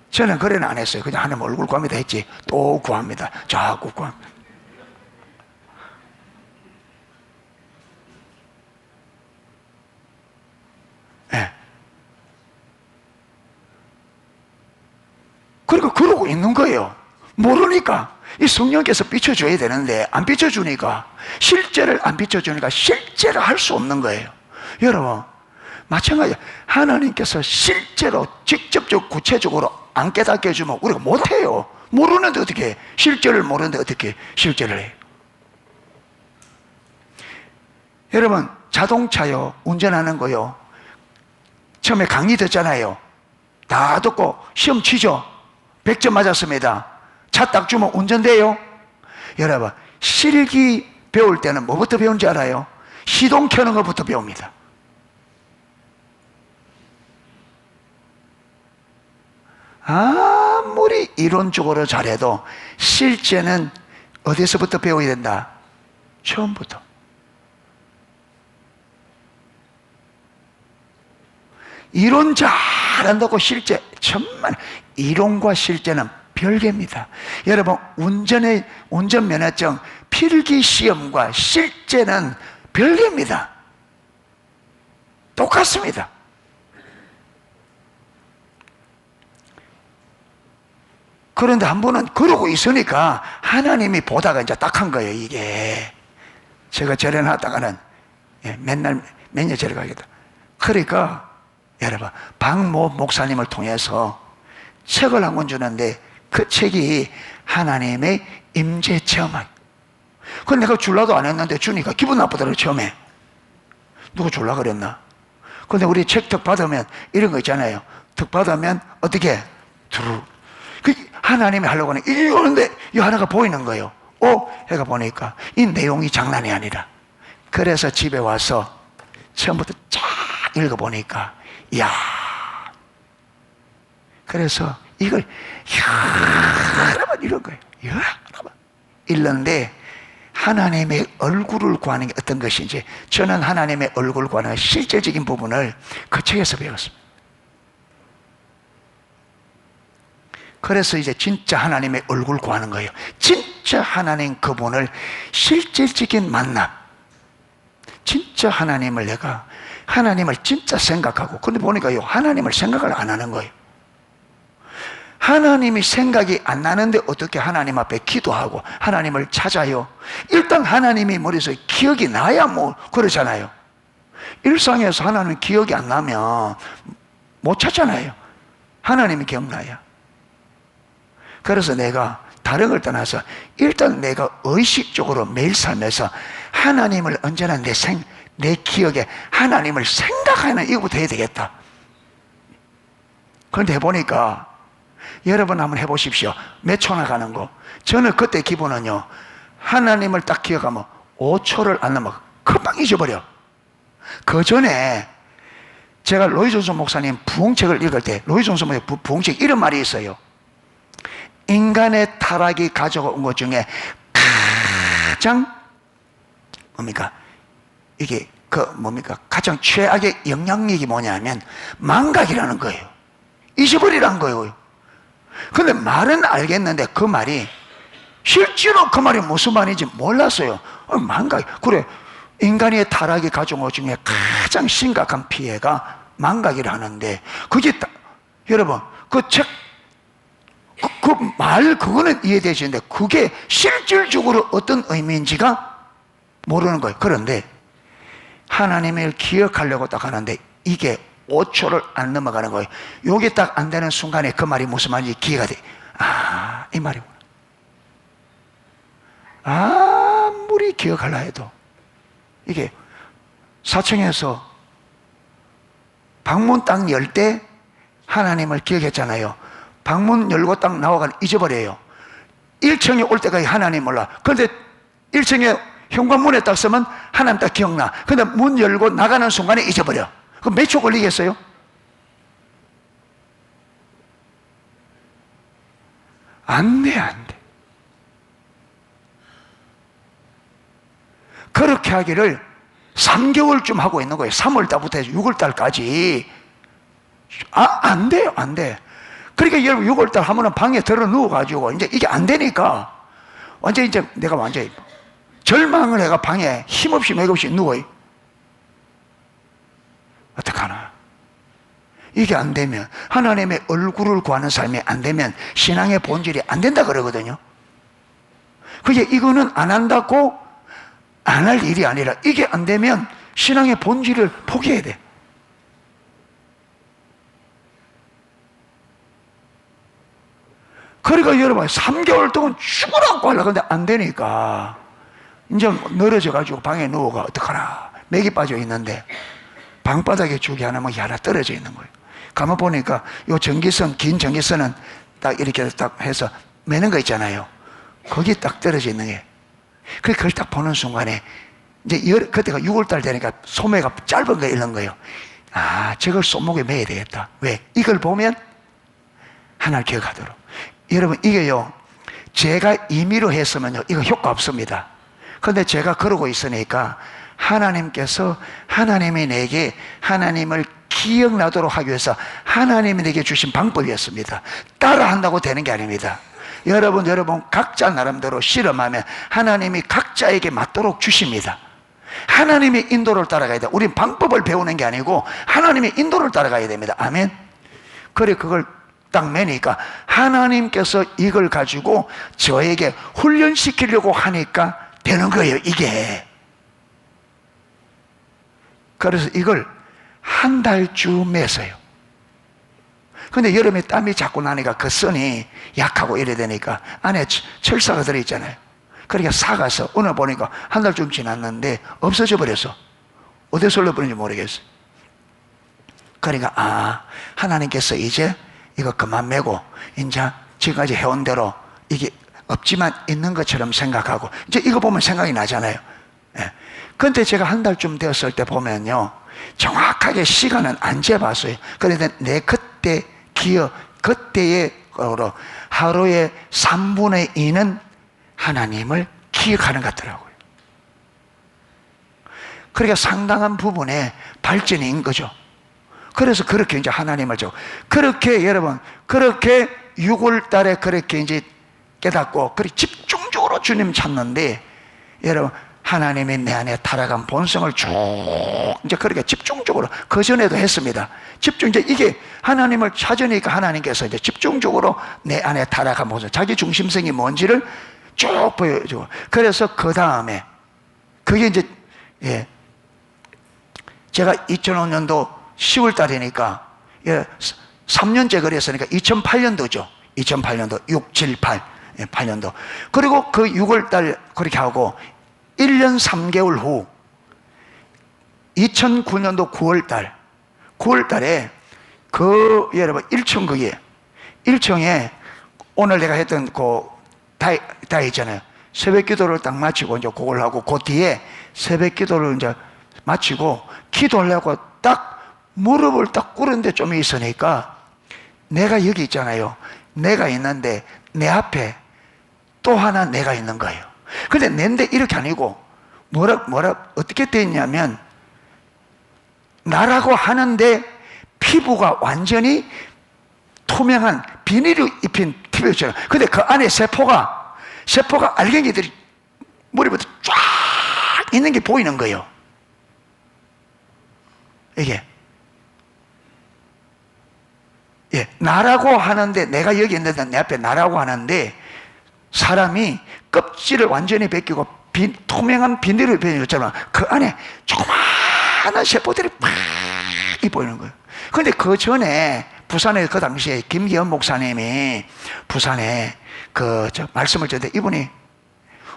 저는 그래는 안 했어요. 그냥 하나님 얼굴 구합니다 했지. 또 구합니다. 자꾸 구합니다. 네. 그러니까 그러고 있는 거예요. 모르니까. 이 성령께서 비춰줘야 되는데 안 비춰주니까, 실제를 안 비춰주니까 실제를 할 수 없는 거예요. 여러분 마찬가지야. 하나님께서 실제로 직접적 구체적으로 안 깨닫게 해주면 우리가 못해요. 모르는데 어떻게 해? 실제를 모르는데 어떻게 실제를 해요? 여러분 자동차요, 운전하는 거요, 처음에 강의 듣잖아요. 다 듣고 시험 치죠. 100점 맞았습니다. 차 딱 주면 운전돼요? 여러분 실기 배울 때는 뭐부터 배운지 알아요? 시동 켜는 것부터 배웁니다. 아무리 이론적으로 잘해도 실제는 어디서부터 배워야 된다? 처음부터. 이론 잘한다고 실제, 정말 이론과 실제는 별개입니다. 여러분 운전면허증 필기시험과 실제는 별개입니다. 똑같습니다. 그런데 한 번은 그러고 있으니까 하나님이 보다가 이제 딱 한 거예요. 이게 제가 절에 놨다가는 맨날 매년 절에 가겠다. 그러니까 여러분 박모 목사님을 통해서 책을 한 권 주는데 그 책이 하나님의 임재 체험학. 그건 내가 줄라도 안 했는데 주니까 기분 나쁘더라고요. 처음에 누가 줄라 그랬나. 근데 우리 책 득 받으면 이런 거 있잖아요. 득 받으면 어떻게 두루 하나님이 하려고 하는 이러는데 이 하나가 보이는 거예요. 해가 보니까 이 내용이 장난이 아니라. 그래서 집에 와서 처음부터 쫙 읽어보니까 이야. 그래서 이걸 여러 번 이런 거예요. 여러 번 읽는데 하나님의 얼굴을 구하는 게 어떤 것인지, 저는 하나님의 얼굴을 구하는 실질적인 부분을 그 책에서 배웠습니다. 그래서 이제 진짜 하나님의 얼굴 구하는 거예요. 진짜 하나님 그분을 실질적인 만남, 진짜 하나님을 내가 하나님을 진짜 생각하고. 근데 보니까요 하나님을 생각을 안 하는 거예요. 하나님이 생각이 안 나는데 어떻게 하나님 앞에 기도하고 하나님을 찾아요? 일단 하나님이 머릿속에 기억이 나야 뭐 그러잖아요. 일상에서 하나님 기억이 안 나면 못 찾잖아요. 하나님이 기억나야. 그래서 내가 다른 걸 떠나서 일단 내가 의식적으로 매일 살면서 하나님을 언제나 내 기억에 하나님을 생각하는 이거부터 해야 되겠다. 그런데 해보니까 여러분 한번 해보십시오. 몇 초 나가는 거. 저는 그때 기분은요, 하나님을 딱 기억하면 5초를 안 넘어 금방 잊어버려. 그 전에 제가 로이 존슨 목사님 부흥책을 읽을 때 로이 존슨 목사님 부흥책 이런 말이 있어요. 인간의 타락이 가져온 것 중에 가장 뭡니까? 이게 가장 최악의 영향력이 뭐냐면 망각이라는 거예요. 잊어버리라는 거예요. 근데 말은 알겠는데 그 말이 실제로 그 말이 무슨 말인지 몰랐어요. 망각. 그래, 인간의 타락이 가져온 것 중에 가장 심각한 피해가 망각이라는데, 그게 여러분 그거는 이해되시는데 그게 실질적으로 어떤 의미인지가 모르는 거예요. 그런데 하나님을 기억하려고 딱 하는데 이게 5초를 안 넘어가는 거예요. 요게 딱 안 되는 순간에 그 말이 무슨 말인지 기회가 돼. 아, 이 말이구나. 아무리 기억하려 해도 이게 사층에서 방문 딱 열 때 하나님을 기억했잖아요. 방문 열고 딱 나와가 잊어버려요. 1층에 올 때까지 하나님 몰라. 그런데 1층에 현관문에 딱 서면 하나님 딱 기억나. 근데 문 열고 나가는 순간에 잊어버려. 그럼 몇 초 걸리겠어요? 안 돼. 그렇게 하기를 3개월쯤 하고 있는 거예요. 3월달부터 해서 6월달까지. 안 돼요. 그러니까 여러분 6월달 하면은 방에 들어 누워가지고 이제 이게 안 되니까 완전히 이제 내가 완전히 절망을 해가 방에 힘없이 맥없이 누워요. 어떡하나. 이게 안 되면, 하나님의 얼굴을 구하는 삶이 안 되면 신앙의 본질이 안 된다 그러거든요. 그게 이거는 안 한다고 안 할 일이 아니라 이게 안 되면 신앙의 본질을 포기해야 돼. 그러니까 여러분 3개월 동안 죽으라고 하려고 하는데 안 되니까 이제 늘어져가지고 방에 누워가 어떡하나. 맥이 빠져 있는데 방바닥에 죽이 하나 떨어져 있는 거예요. 가만 보니까 요 전기선, 긴 전기선은 딱 이렇게 딱 해서 매는 거 있잖아요. 거기 딱 떨어져 있는 게. 그걸 딱 보는 순간에 이제 그때가 6월달 되니까 소매가 짧은 거 이런 거예요. 아, 저걸 손목에 매야 되겠다. 왜? 이걸 보면 하나를 기억하도록. 여러분, 이게요, 제가 임의로 했으면요, 이거 효과 없습니다. 그런데 제가 그러고 있으니까 하나님께서 하나님이 내게 하나님을 기억나도록 하기 위해서 하나님이 내게 주신 방법이었습니다. 따라한다고 되는 게 아닙니다. 여러분 각자 나름대로 실험하면 하나님이 각자에게 맞도록 주십니다. 하나님의 인도를 따라가야 돼. 우린 방법을 배우는 게 아니고 하나님의 인도를 따라가야 됩니다. 아멘. 그래, 그걸 딱 매니까 하나님께서 이걸 가지고 저에게 훈련시키려고 하니까 되는 거예요, 이게. 그래서 이걸 한 달쯤 맸어요. 근데 여름에 땀이 자꾸 나니까 그 선이 약하고 이래 되니까 안에 철사가 들어있잖아요. 그러니까 사가서 오늘 보니까 한 달쯤 지났는데 없어져 버렸어. 어디서 흘러버린지 모르겠어요. 그러니까 하나님께서 이제 이거 그만 매고 이제 지금까지 해온 대로 이게 없지만 있는 것처럼 생각하고 이제 이거 보면 생각이 나잖아요. 예. 근데 제가 한 달쯤 되었을 때 보면요, 정확하게 시간은 안 재봤어요. 그런데 내 그때 그때의 하루의 3분의 2는 하나님을 기억하는 것 같더라고요. 그러니까 상당한 부분에 발전인 거죠. 그래서 그렇게 이제 하나님을 그렇게 여러분, 그렇게 6월 달에 그렇게 이제 깨닫고, 그렇게 집중적으로 주님 찾는데, 여러분, 하나님이 내 안에 타락한 본성을 쭉 이제 그렇게 집중적으로, 그 전에도 했습니다. 이제 이게 하나님을 찾으니까 하나님께서 이제 집중적으로 내 안에 타락한 본성, 자기 중심성이 뭔지를 쭉 보여주고, 그래서 그 다음에 그게 이제 제가 2005년도 10월 달이니까 예, 3년째 그랬으니까 2008년도죠. 2008년도 6, 7, 8, 8년도. 그리고 그 6월달 그렇게 하고 1년 3개월 후 2009년도 9월달에 그 여러분 1층에 오늘 내가 했던 다 있잖아요. 새벽 기도를 딱 마치고 이제 그걸 하고 그 뒤에 새벽 기도를 이제 마치고 기도하려고 딱 무릎을 딱 꿇은데 좀 있으니까 내가 여기 있잖아요. 내가 있는데 내 앞에 또 하나 내가 있는 거예요. 근데 내인데 이렇게 아니고 어떻게 돼 있냐면 나라고 하는데 피부가 완전히 투명한 비닐을 입힌 피부였잖아요. 근데 그 안에 세포가 알갱이들이 머리부터 쫙 있는 게 보이는 거예요. 이게 나라고 하는데 내가 여기 있는데 내 앞에 나라고 하는데 사람이 껍질을 완전히 벗기고 투명한 비닐을 입혀줬잖아. 그 안에 조그마한 세포들이 막 보이는 거예요. 그런데 그 전에 부산에 그 당시에 김기현 목사님이 부산에 말씀을 전했는데 이분이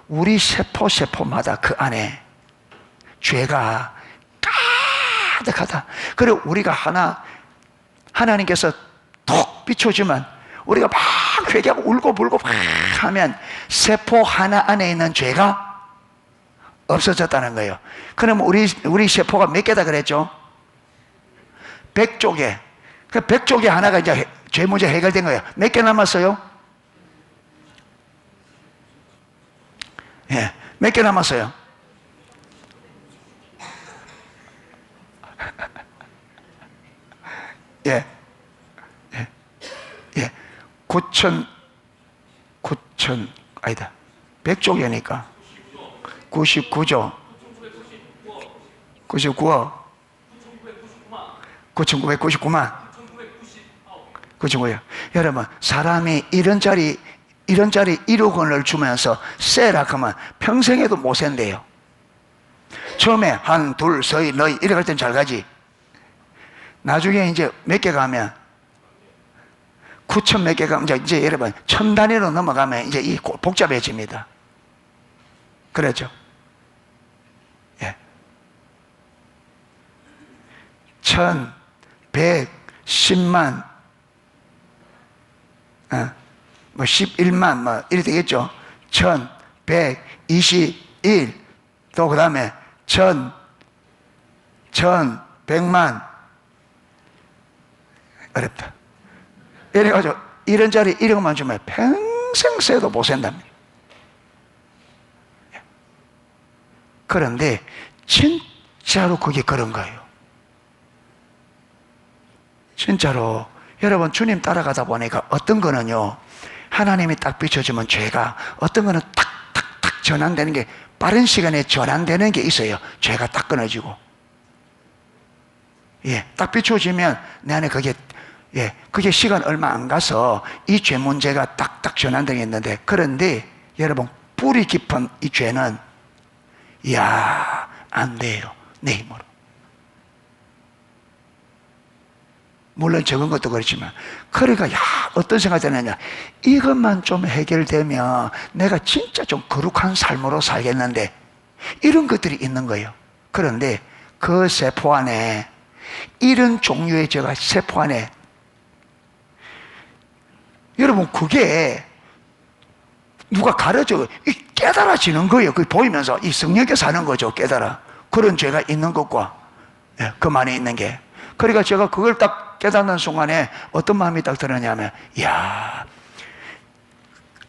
우리 세포마다 그 안에 죄가 가득하다. 그리고 우리가 하나님께서 톡 비춰주면 우리가 막 회개하고 울고불고 막 하면 세포 하나 안에 있는 죄가 없어졌다는 거예요. 그럼 우리 세포가 몇 개다 그랬죠? 100쪽에. 그 100쪽에 하나가 이제 죄 문제 해결된 거예요. 몇 개 남았어요? 몇 개 남았어요? 예. 9천, 아니다. 100쪽이니까. 99조. 99억. 9,999만. 9,900. 여러분, 사람이 이런 자리 1억 원을 주면서 세라 하면 평생에도 못 센대요. 처음에 한, 둘, 서희, 너희 이래 갈 땐 잘 가지. 나중에 이제 몇 개 가면 9천 몇 개 가면 이제 여러분 1000단위로 넘어가면 이제 이 복잡해집니다. 그렇죠? 예. 1000, 100, 10만, 11만, 이래 되겠죠? 1000, 100, 21, 또 그 다음에 1000, 100만. 어렵다. 이래가지고 이런 자리 1억만 주면 평생 세도 못 산답니다. 그런데 진짜로 그게 그런 거예요. 진짜로 여러분 주님 따라가다 보니까 어떤 거는요 하나님이 딱 비춰주면 죄가, 어떤 거는 탁탁탁 전환되는 게 빠른 시간에 전환되는 게 있어요. 죄가 딱 끊어지고, 딱 비춰지면 내 안에 그게 시간 얼마 안 가서 이 죄 문제가 딱딱 전환되겠는데, 그런데 여러분 뿌리 깊은 이 죄는 안 돼요. 내 힘으로. 물론 적은 것도 그렇지만, 그러니까 어떤 생각이 드느냐, 이것만 좀 해결되면 내가 진짜 좀 거룩한 삶으로 살겠는데, 이런 것들이 있는 거예요. 그런데 그 세포 안에 이런 종류의 죄가 세포 안에, 여러분 그게 누가 가르쳐 깨달아지는 거예요. 그게 보이면서 이 성령께 사는 거죠. 깨달아 그런 죄가 있는 것과 그 안에 있는 게. 그러니까 제가 그걸 딱 깨닫는 순간에 어떤 마음이 딱 들었냐면,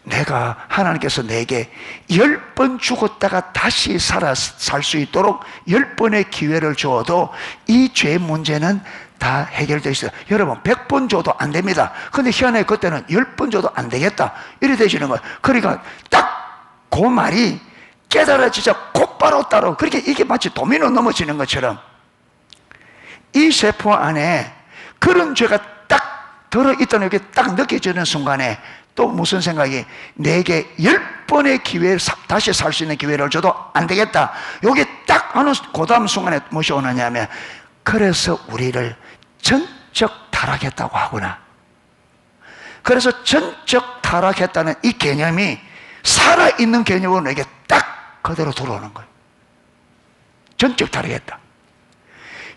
내가 하나님께서 내게 10번 죽었다가 다시 살 수 있도록 10번의 기회를 주어도 이 죄 문제는 다 해결되어 있어요. 여러분 100번 줘도 안 됩니다. 근데 희한하게 그때는 10번 줘도 안 되겠다 이래 되시는 거예요. 그러니까 딱 그 말이 깨달아지자 곧바로 따로, 그렇게 이게 마치 도미노 넘어지는 것처럼 이 세포 안에 그런 죄가 딱 들어있다는 게 딱 느껴지는 순간에 또 무슨 생각이, 내게 10번의 기회를 다시 살 수 있는 기회를 줘도 안 되겠다. 요게 딱 하는 그 다음 순간에 무엇이 오느냐면, 그래서 우리를 전적 타락했다고 하구나. 그래서 전적 타락했다는 이 개념이 살아있는 개념으로 내게 딱 그대로 들어오는 거예요. 전적 타락했다.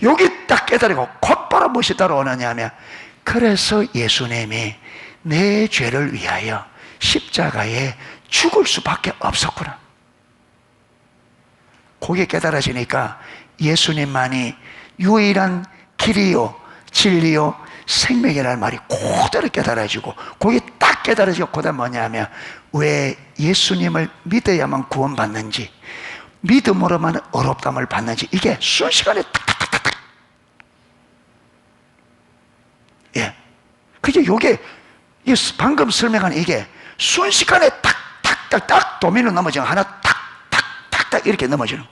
여기 딱 깨달으고 곧바로 무엇이 따라오느냐 하면, 그래서 예수님이 내 죄를 위하여 십자가에 죽을 수밖에 없었구나. 그게 깨달아지니까 예수님만이 유일한 길이요 진리요 생명이라는 말이 그대로 깨달아지고, 그게 딱 깨달아지고, 그다음 뭐냐 하면, 왜 예수님을 믿어야만 구원받는지, 믿음으로만 의롭다함을 받는지, 이게 순식간에 탁탁탁탁. 예. 그게 요게 방금 설명한 이게 순식간에 탁탁탁탁 도미노 넘어지는, 하나 탁탁탁탁 이렇게 넘어지는.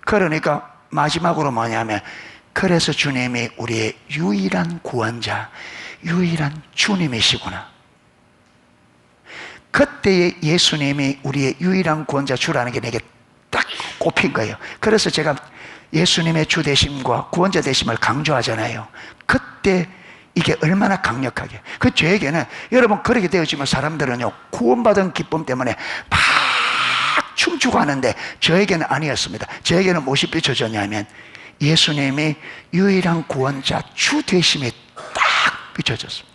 그러니까 마지막으로 뭐냐면, 그래서 주님이 우리의 유일한 구원자, 유일한 주님이시구나. 그때의 예수님이 우리의 유일한 구원자 주라는 게 내게 딱 꼽힌 거예요. 그래서 제가 예수님의 주 되심과 구원자 되심을 강조하잖아요. 그때 이게 얼마나 강력하게. 그 저에게는, 여러분 그렇게 되어지면 사람들은요 구원받은 기쁨 때문에 막 춤추고 하는데, 저에게는 아니었습니다. 저에게는 무엇이 비춰졌냐면, 예수님이 유일한 구원자 주 되심이 딱 비춰졌습니다.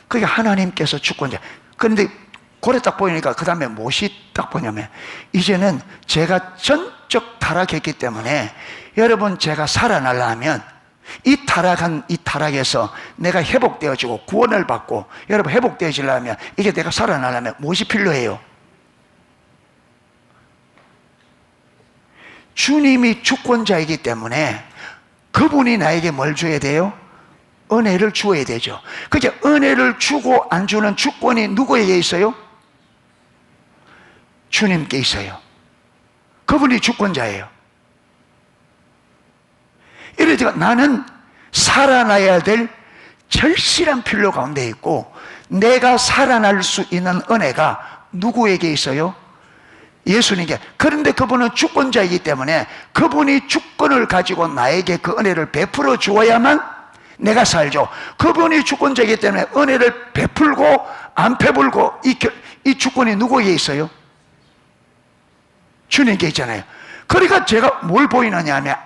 그게 하나님께서 주권자. 그런데 고래 딱 보이니까 그 다음에 무엇이 딱 보냐면, 이제는 제가 전적 타락했기 때문에, 여러분 제가 살아나려면 이 타락에서 내가 회복되어지고 구원을 받고, 여러분 회복되어지려면, 이게 내가 살아나려면 무엇이 필요해요? 주님이 주권자이기 때문에 그분이 나에게 뭘 줘야 돼요? 은혜를 주어야 되죠. 그게 은혜를 주고 안 주는 주권이 누구에게 있어요? 주님께 있어요. 그분이 주권자예요. 이러니까 나는 살아나야 될 절실한 필요 가운데 있고, 내가 살아날 수 있는 은혜가 누구에게 있어요? 예수님께. 그런데 그분은 주권자이기 때문에 그분이 주권을 가지고 나에게 그 은혜를 베풀어 주어야만 내가 살죠. 그분이 주권자이기 때문에 은혜를 베풀고 안 베풀고, 이 주권이 누구에게 있어요? 주님께 있잖아요. 그러니까 제가 뭘 보이느냐 하면,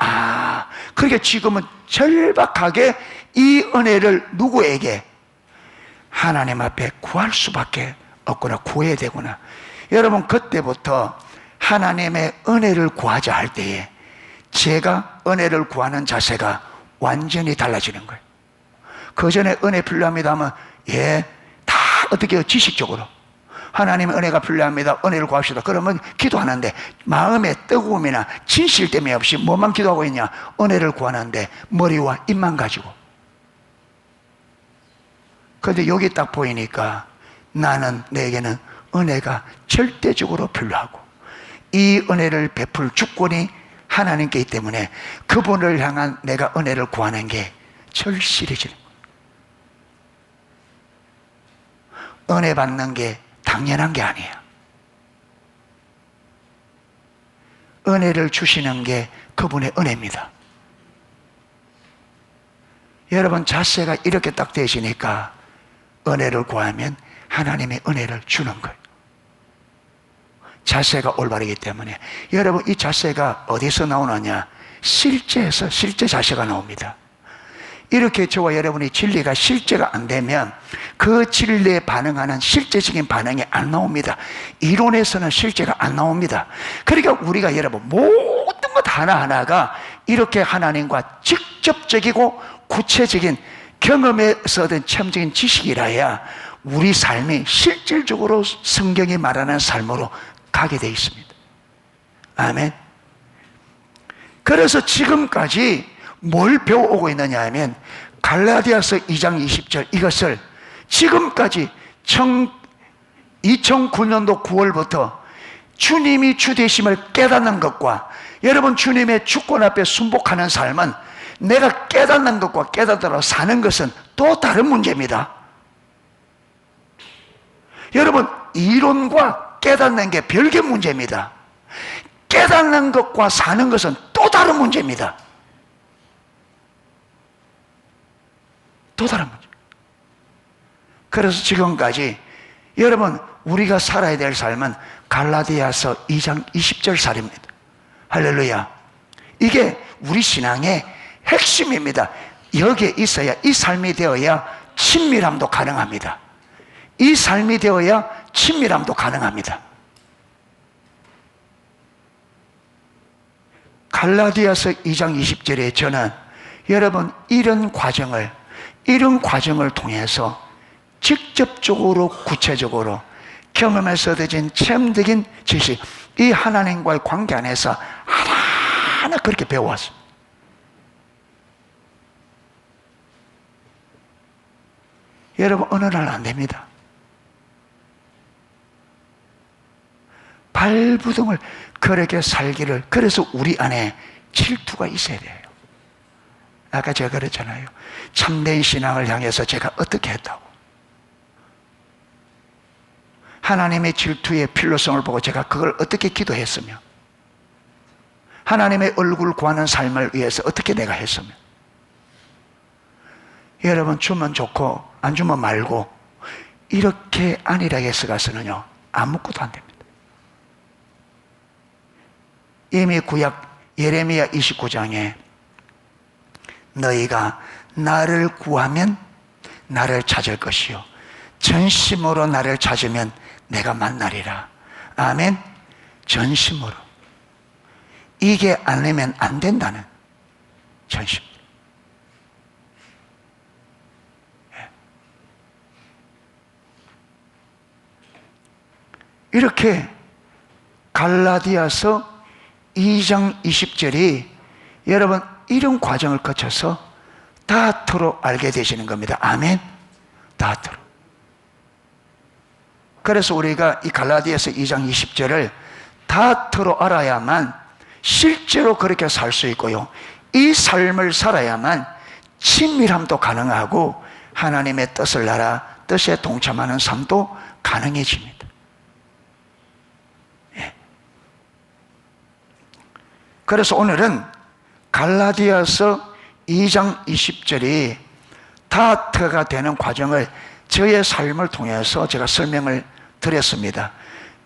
그러니까 지금은 절박하게 이 은혜를 누구에게? 하나님 앞에 구할 수밖에 없구나, 구해야 되구나. 여러분 그때부터 하나님의 은혜를 구하자 할 때에 제가 은혜를 구하는 자세가 완전히 달라지는 거예요. 그 전에 은혜 필요합니다 하면, 다 어떻게 해요? 지식적으로 하나님의 은혜가 필요합니다, 은혜를 구합시다. 그러면 기도하는데 마음의 뜨거움이나 진실 때문에 없이 뭐만 기도하고 있냐? 은혜를 구하는데 머리와 입만 가지고. 그런데 여기 딱 보이니까 내게는 은혜가 절대적으로 필요하고, 이 은혜를 베풀 주권이 하나님께 있기 때문에 그분을 향한 내가 은혜를 구하는 게 절실해지는 거예요. 은혜 받는 게 당연한 게 아니에요. 은혜를 주시는 게 그분의 은혜입니다. 여러분 자세가 이렇게 딱 되시니까 은혜를 구하면 하나님의 은혜를 주는 거예요. 자세가 올바르기 때문에. 여러분 이 자세가 어디서 나오느냐? 실제에서, 실제 자세가 나옵니다. 이렇게 저와 여러분이 진리가 실제가 안 되면 그 진리에 반응하는 실제적인 반응이 안 나옵니다. 이론에서는 실제가 안 나옵니다. 그러니까 우리가 여러분 모든 것 하나하나가 이렇게 하나님과 직접적이고 구체적인 경험에서 얻은 체험적인 지식이라야 우리 삶이 실질적으로 성경이 말하는 삶으로 가게 되어 있습니다. 아멘. 그래서 지금까지 뭘 배워오고 있느냐 하면, 갈라디아서 2장 20절 이것을 지금까지 2009년도 9월부터 주님이 주 되심을 깨닫는 것과, 여러분 주님의 주권 앞에 순복하는 삶은 내가 깨닫는 것과 깨닫도록 사는 것은 또 다른 문제입니다. 여러분 이론과 깨닫는 게 별개 문제입니다. 깨닫는 것과 사는 것은 또 또 다른 문제입니다. 또 다른 문제. 그래서 지금까지 여러분, 우리가 살아야 될 삶은 갈라디아서 2장 20절 살입니다. 할렐루야. 이게 우리 신앙의 핵심입니다. 여기에 있어야, 이 삶이 되어야 친밀함도 가능합니다. 이 삶이 되어야 친밀함도 가능합니다. 갈라디아서 2장 20절에 저는 여러분 이런 과정을 통해서 직접적으로 구체적으로 경험에서 얻어진 체험적인 지식, 이 하나님과의 관계 안에서 하나하나 그렇게 배워왔습니다. 여러분, 어느 날 안 됩니다. 발부둥을 그렇게 살기를, 그래서 우리 안에 질투가 있어야 돼요. 아까 제가 그랬잖아요. 참된 신앙을 향해서 제가 어떻게 했다고. 하나님의 질투의 필요성을 보고 제가 그걸 어떻게 기도했으며, 하나님의 얼굴 구하는 삶을 위해서 어떻게 내가 했으며. 여러분, 주면 좋고 안 주면 말고 이렇게 안일하게 써가서는요 아무것도 안 됩니다. 이미 구약 예레미야 29장에 너희가 나를 구하면 나를 찾을 것이요 전심으로 나를 찾으면 내가 만나리라. 아멘. 전심으로. 이게 아니면 안 된다는 전심. 이렇게 갈라디아서 2장 20절이 여러분 이런 과정을 거쳐서 다투로 알게 되시는 겁니다. 아멘. 다투로. 그래서 우리가 이 갈라디아서 2장 20절을 다투로 알아야만 실제로 그렇게 살 수 있고요, 이 삶을 살아야만 친밀함도 가능하고 하나님의 뜻을 알아 뜻에 동참하는 삶도 가능해집니다. 예. 그래서 오늘은 갈라디아서 2장 20절이 다투가 되는 과정을 저의 삶을 통해서 제가 설명을 드렸습니다.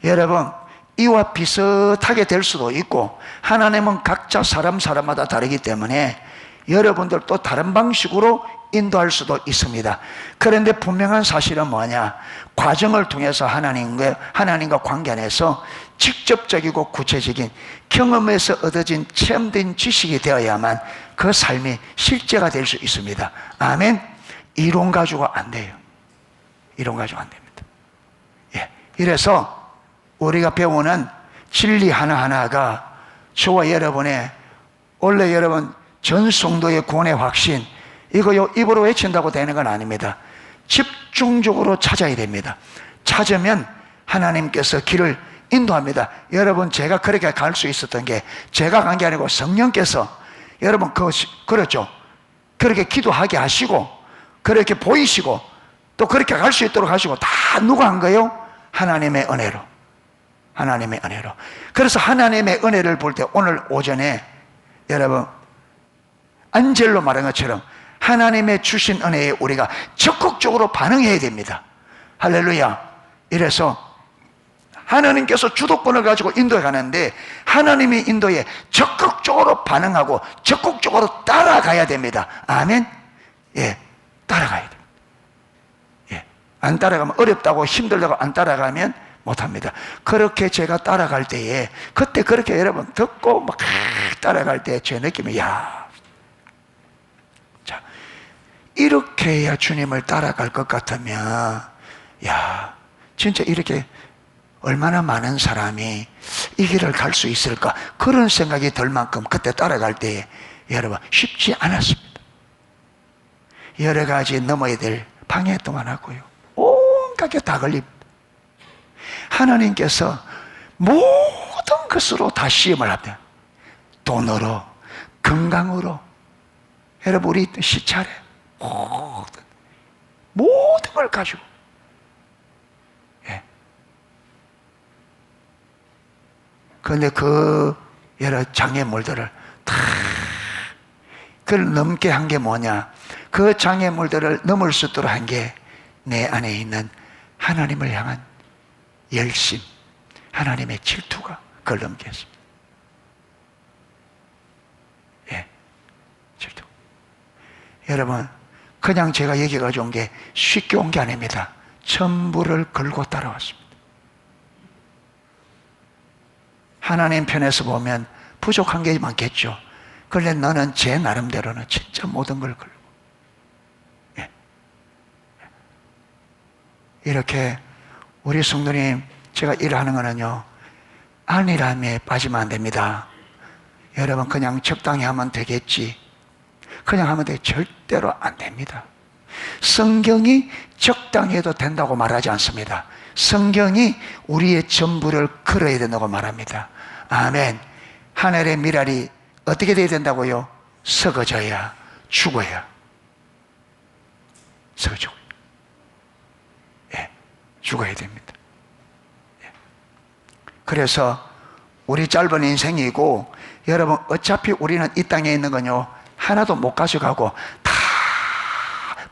여러분, 이와 비슷하게 될 수도 있고 하나님은 각자 사람마다 다르기 때문에 여러분들 또 다른 방식으로 인도할 수도 있습니다. 그런데 분명한 사실은 뭐냐? 과정을 통해서 하나님과 관계 안에서 직접적이고 구체적인 경험에서 얻어진 체험된 지식이 되어야만 그 삶이 실제가 될 수 있습니다. 아멘. 이론 가지고 안 돼요. 이론 가지고 안 됩니다. 예. 이래서 우리가 배우는 진리 하나하나가 저와 여러분의, 원래 여러분 전 성도의 구원의 확신, 이거 입으로 외친다고 되는 건 아닙니다. 집중적으로 찾아야 됩니다. 찾으면 하나님께서 길을 인도합니다. 여러분, 제가 그렇게 갈 수 있었던 게 제가 간 게 아니고 성령께서 여러분 그렇죠. 그렇게 기도하게 하시고 그렇게 보이시고 또 그렇게 갈 수 있도록 하시고, 다 누가 한 거예요? 하나님의 은혜로. 하나님의 은혜로. 그래서 하나님의 은혜를 볼 때 오늘 오전에 여러분 안젤로 말한 것처럼 하나님의 주신 은혜에 우리가 적극적으로 반응해야 됩니다. 할렐루야. 이래서 하나님께서 주도권을 가지고 인도해 가는데 하나님의 인도에 적극적으로 반응하고 적극적으로 따라가야 됩니다. 아멘. 예, 따라가야 됩니다. 예, 안 따라가면 어렵다고 힘들다고 안 따라가면 못합니다. 그렇게 제가 따라갈 때에 그때 그렇게 여러분 듣고 막 따라갈 때 제 느낌이 자, 이렇게 해야 주님을 따라갈 것 같으면 진짜 이렇게 얼마나 많은 사람이 이 길을 갈 수 있을까, 그런 생각이 들 만큼 그때 따라갈 때 여러분 쉽지 않았습니다. 여러 가지 넘어야 될 방해도 많았고요, 온갖 게 다 걸립니다. 하나님께서 모든 것으로 다 시험을 합니다. 돈으로, 건강으로, 여러분 우리 시차례, 모든 걸 가지고. 예. 그런데 그 여러 장애물들을 다 그걸 넘게 한 게 뭐냐? 그 장애물들을 넘을 수 있도록 한 게 내 안에 있는 하나님을 향한 열심, 하나님의 질투가 그걸 넘게 했습니다. 예, 질투. 여러분, 그냥 제가 여기 가져온 게 쉽게 온 게 아닙니다. 전부를 걸고 따라왔습니다. 하나님 편에서 보면 부족한 게 많겠죠. 그런데 나는 제 나름대로는 진짜 모든 걸 걸고. 예. 이렇게 우리 성도님, 제가 일하는 거는요, 안일함에 빠지면 안 됩니다. 여러분, 그냥 적당히 하면 되겠지. 그냥 하면 돼. 절대로 안 됩니다. 성경이 적당히 해도 된다고 말하지 않습니다. 성경이 우리의 전부를 걸어야 된다고 말합니다. 아멘. 하늘의 미랄이 어떻게 돼야 된다고요? 썩어져야, 죽어야. 썩어져야. 예, 죽어야 됩니다. 예. 그래서 우리 짧은 인생이고, 여러분, 어차피 우리는 이 땅에 있는 건요, 하나도 못 가져가고 다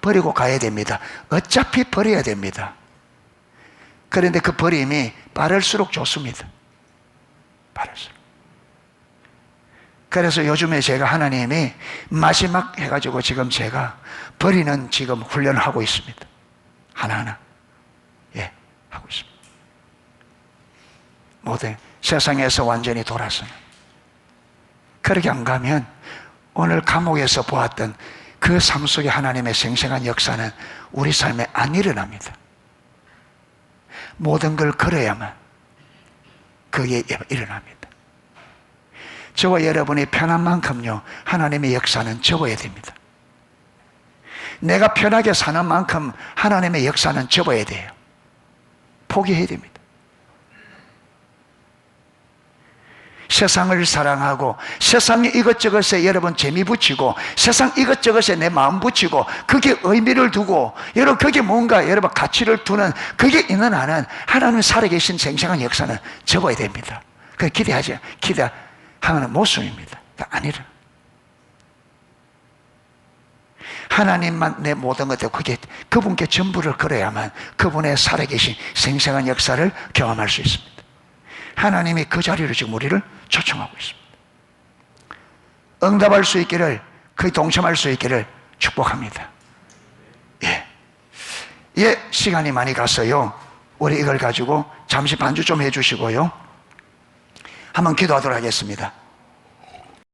버리고 가야 됩니다. 어차피 버려야 됩니다. 그런데 그 버림이 빠를수록 좋습니다. 빠를수록. 그래서 요즘에 제가 하나님이 마지막 해가지고 지금 제가 버리는 지금 훈련을 하고 있습니다. 하나하나. 예, 하고 있습니다. 모든 세상에서 완전히 돌아서는. 그렇게 안 가면 오늘 감옥에서 보았던 그 삶 속에 하나님의 생생한 역사는 우리 삶에 안 일어납니다. 모든 걸 걸어야만 그게 일어납니다. 저와 여러분이 편한 만큼요, 하나님의 역사는 접어야 됩니다. 내가 편하게 사는 만큼 하나님의 역사는 접어야 돼요. 포기해야 됩니다. 세상을 사랑하고 세상의 이것저것에 여러분 재미 붙이고 세상 이것저것에 내 마음 붙이고 그게 의미를 두고 여러분 그게 뭔가 여러분 가치를 두는 그게 있는 한은 하나님 살아계신 생생한 역사는 접어야 됩니다. 그 기대하는 모순입니다. 아니라 하나님만 내 모든 것들 그게 그분께 전부를 걸어야만 그분의 살아계신 생생한 역사를 경험할 수 있습니다. 하나님이 그 자리로 지금 우리를 초청하고 있습니다. 응답할 수 있기를, 그 동참할 수 있기를 축복합니다. 예. 예, 시간이 많이 갔어요. 우리 이걸 가지고 잠시 반주 좀 해주시고요. 한번 기도하도록 하겠습니다.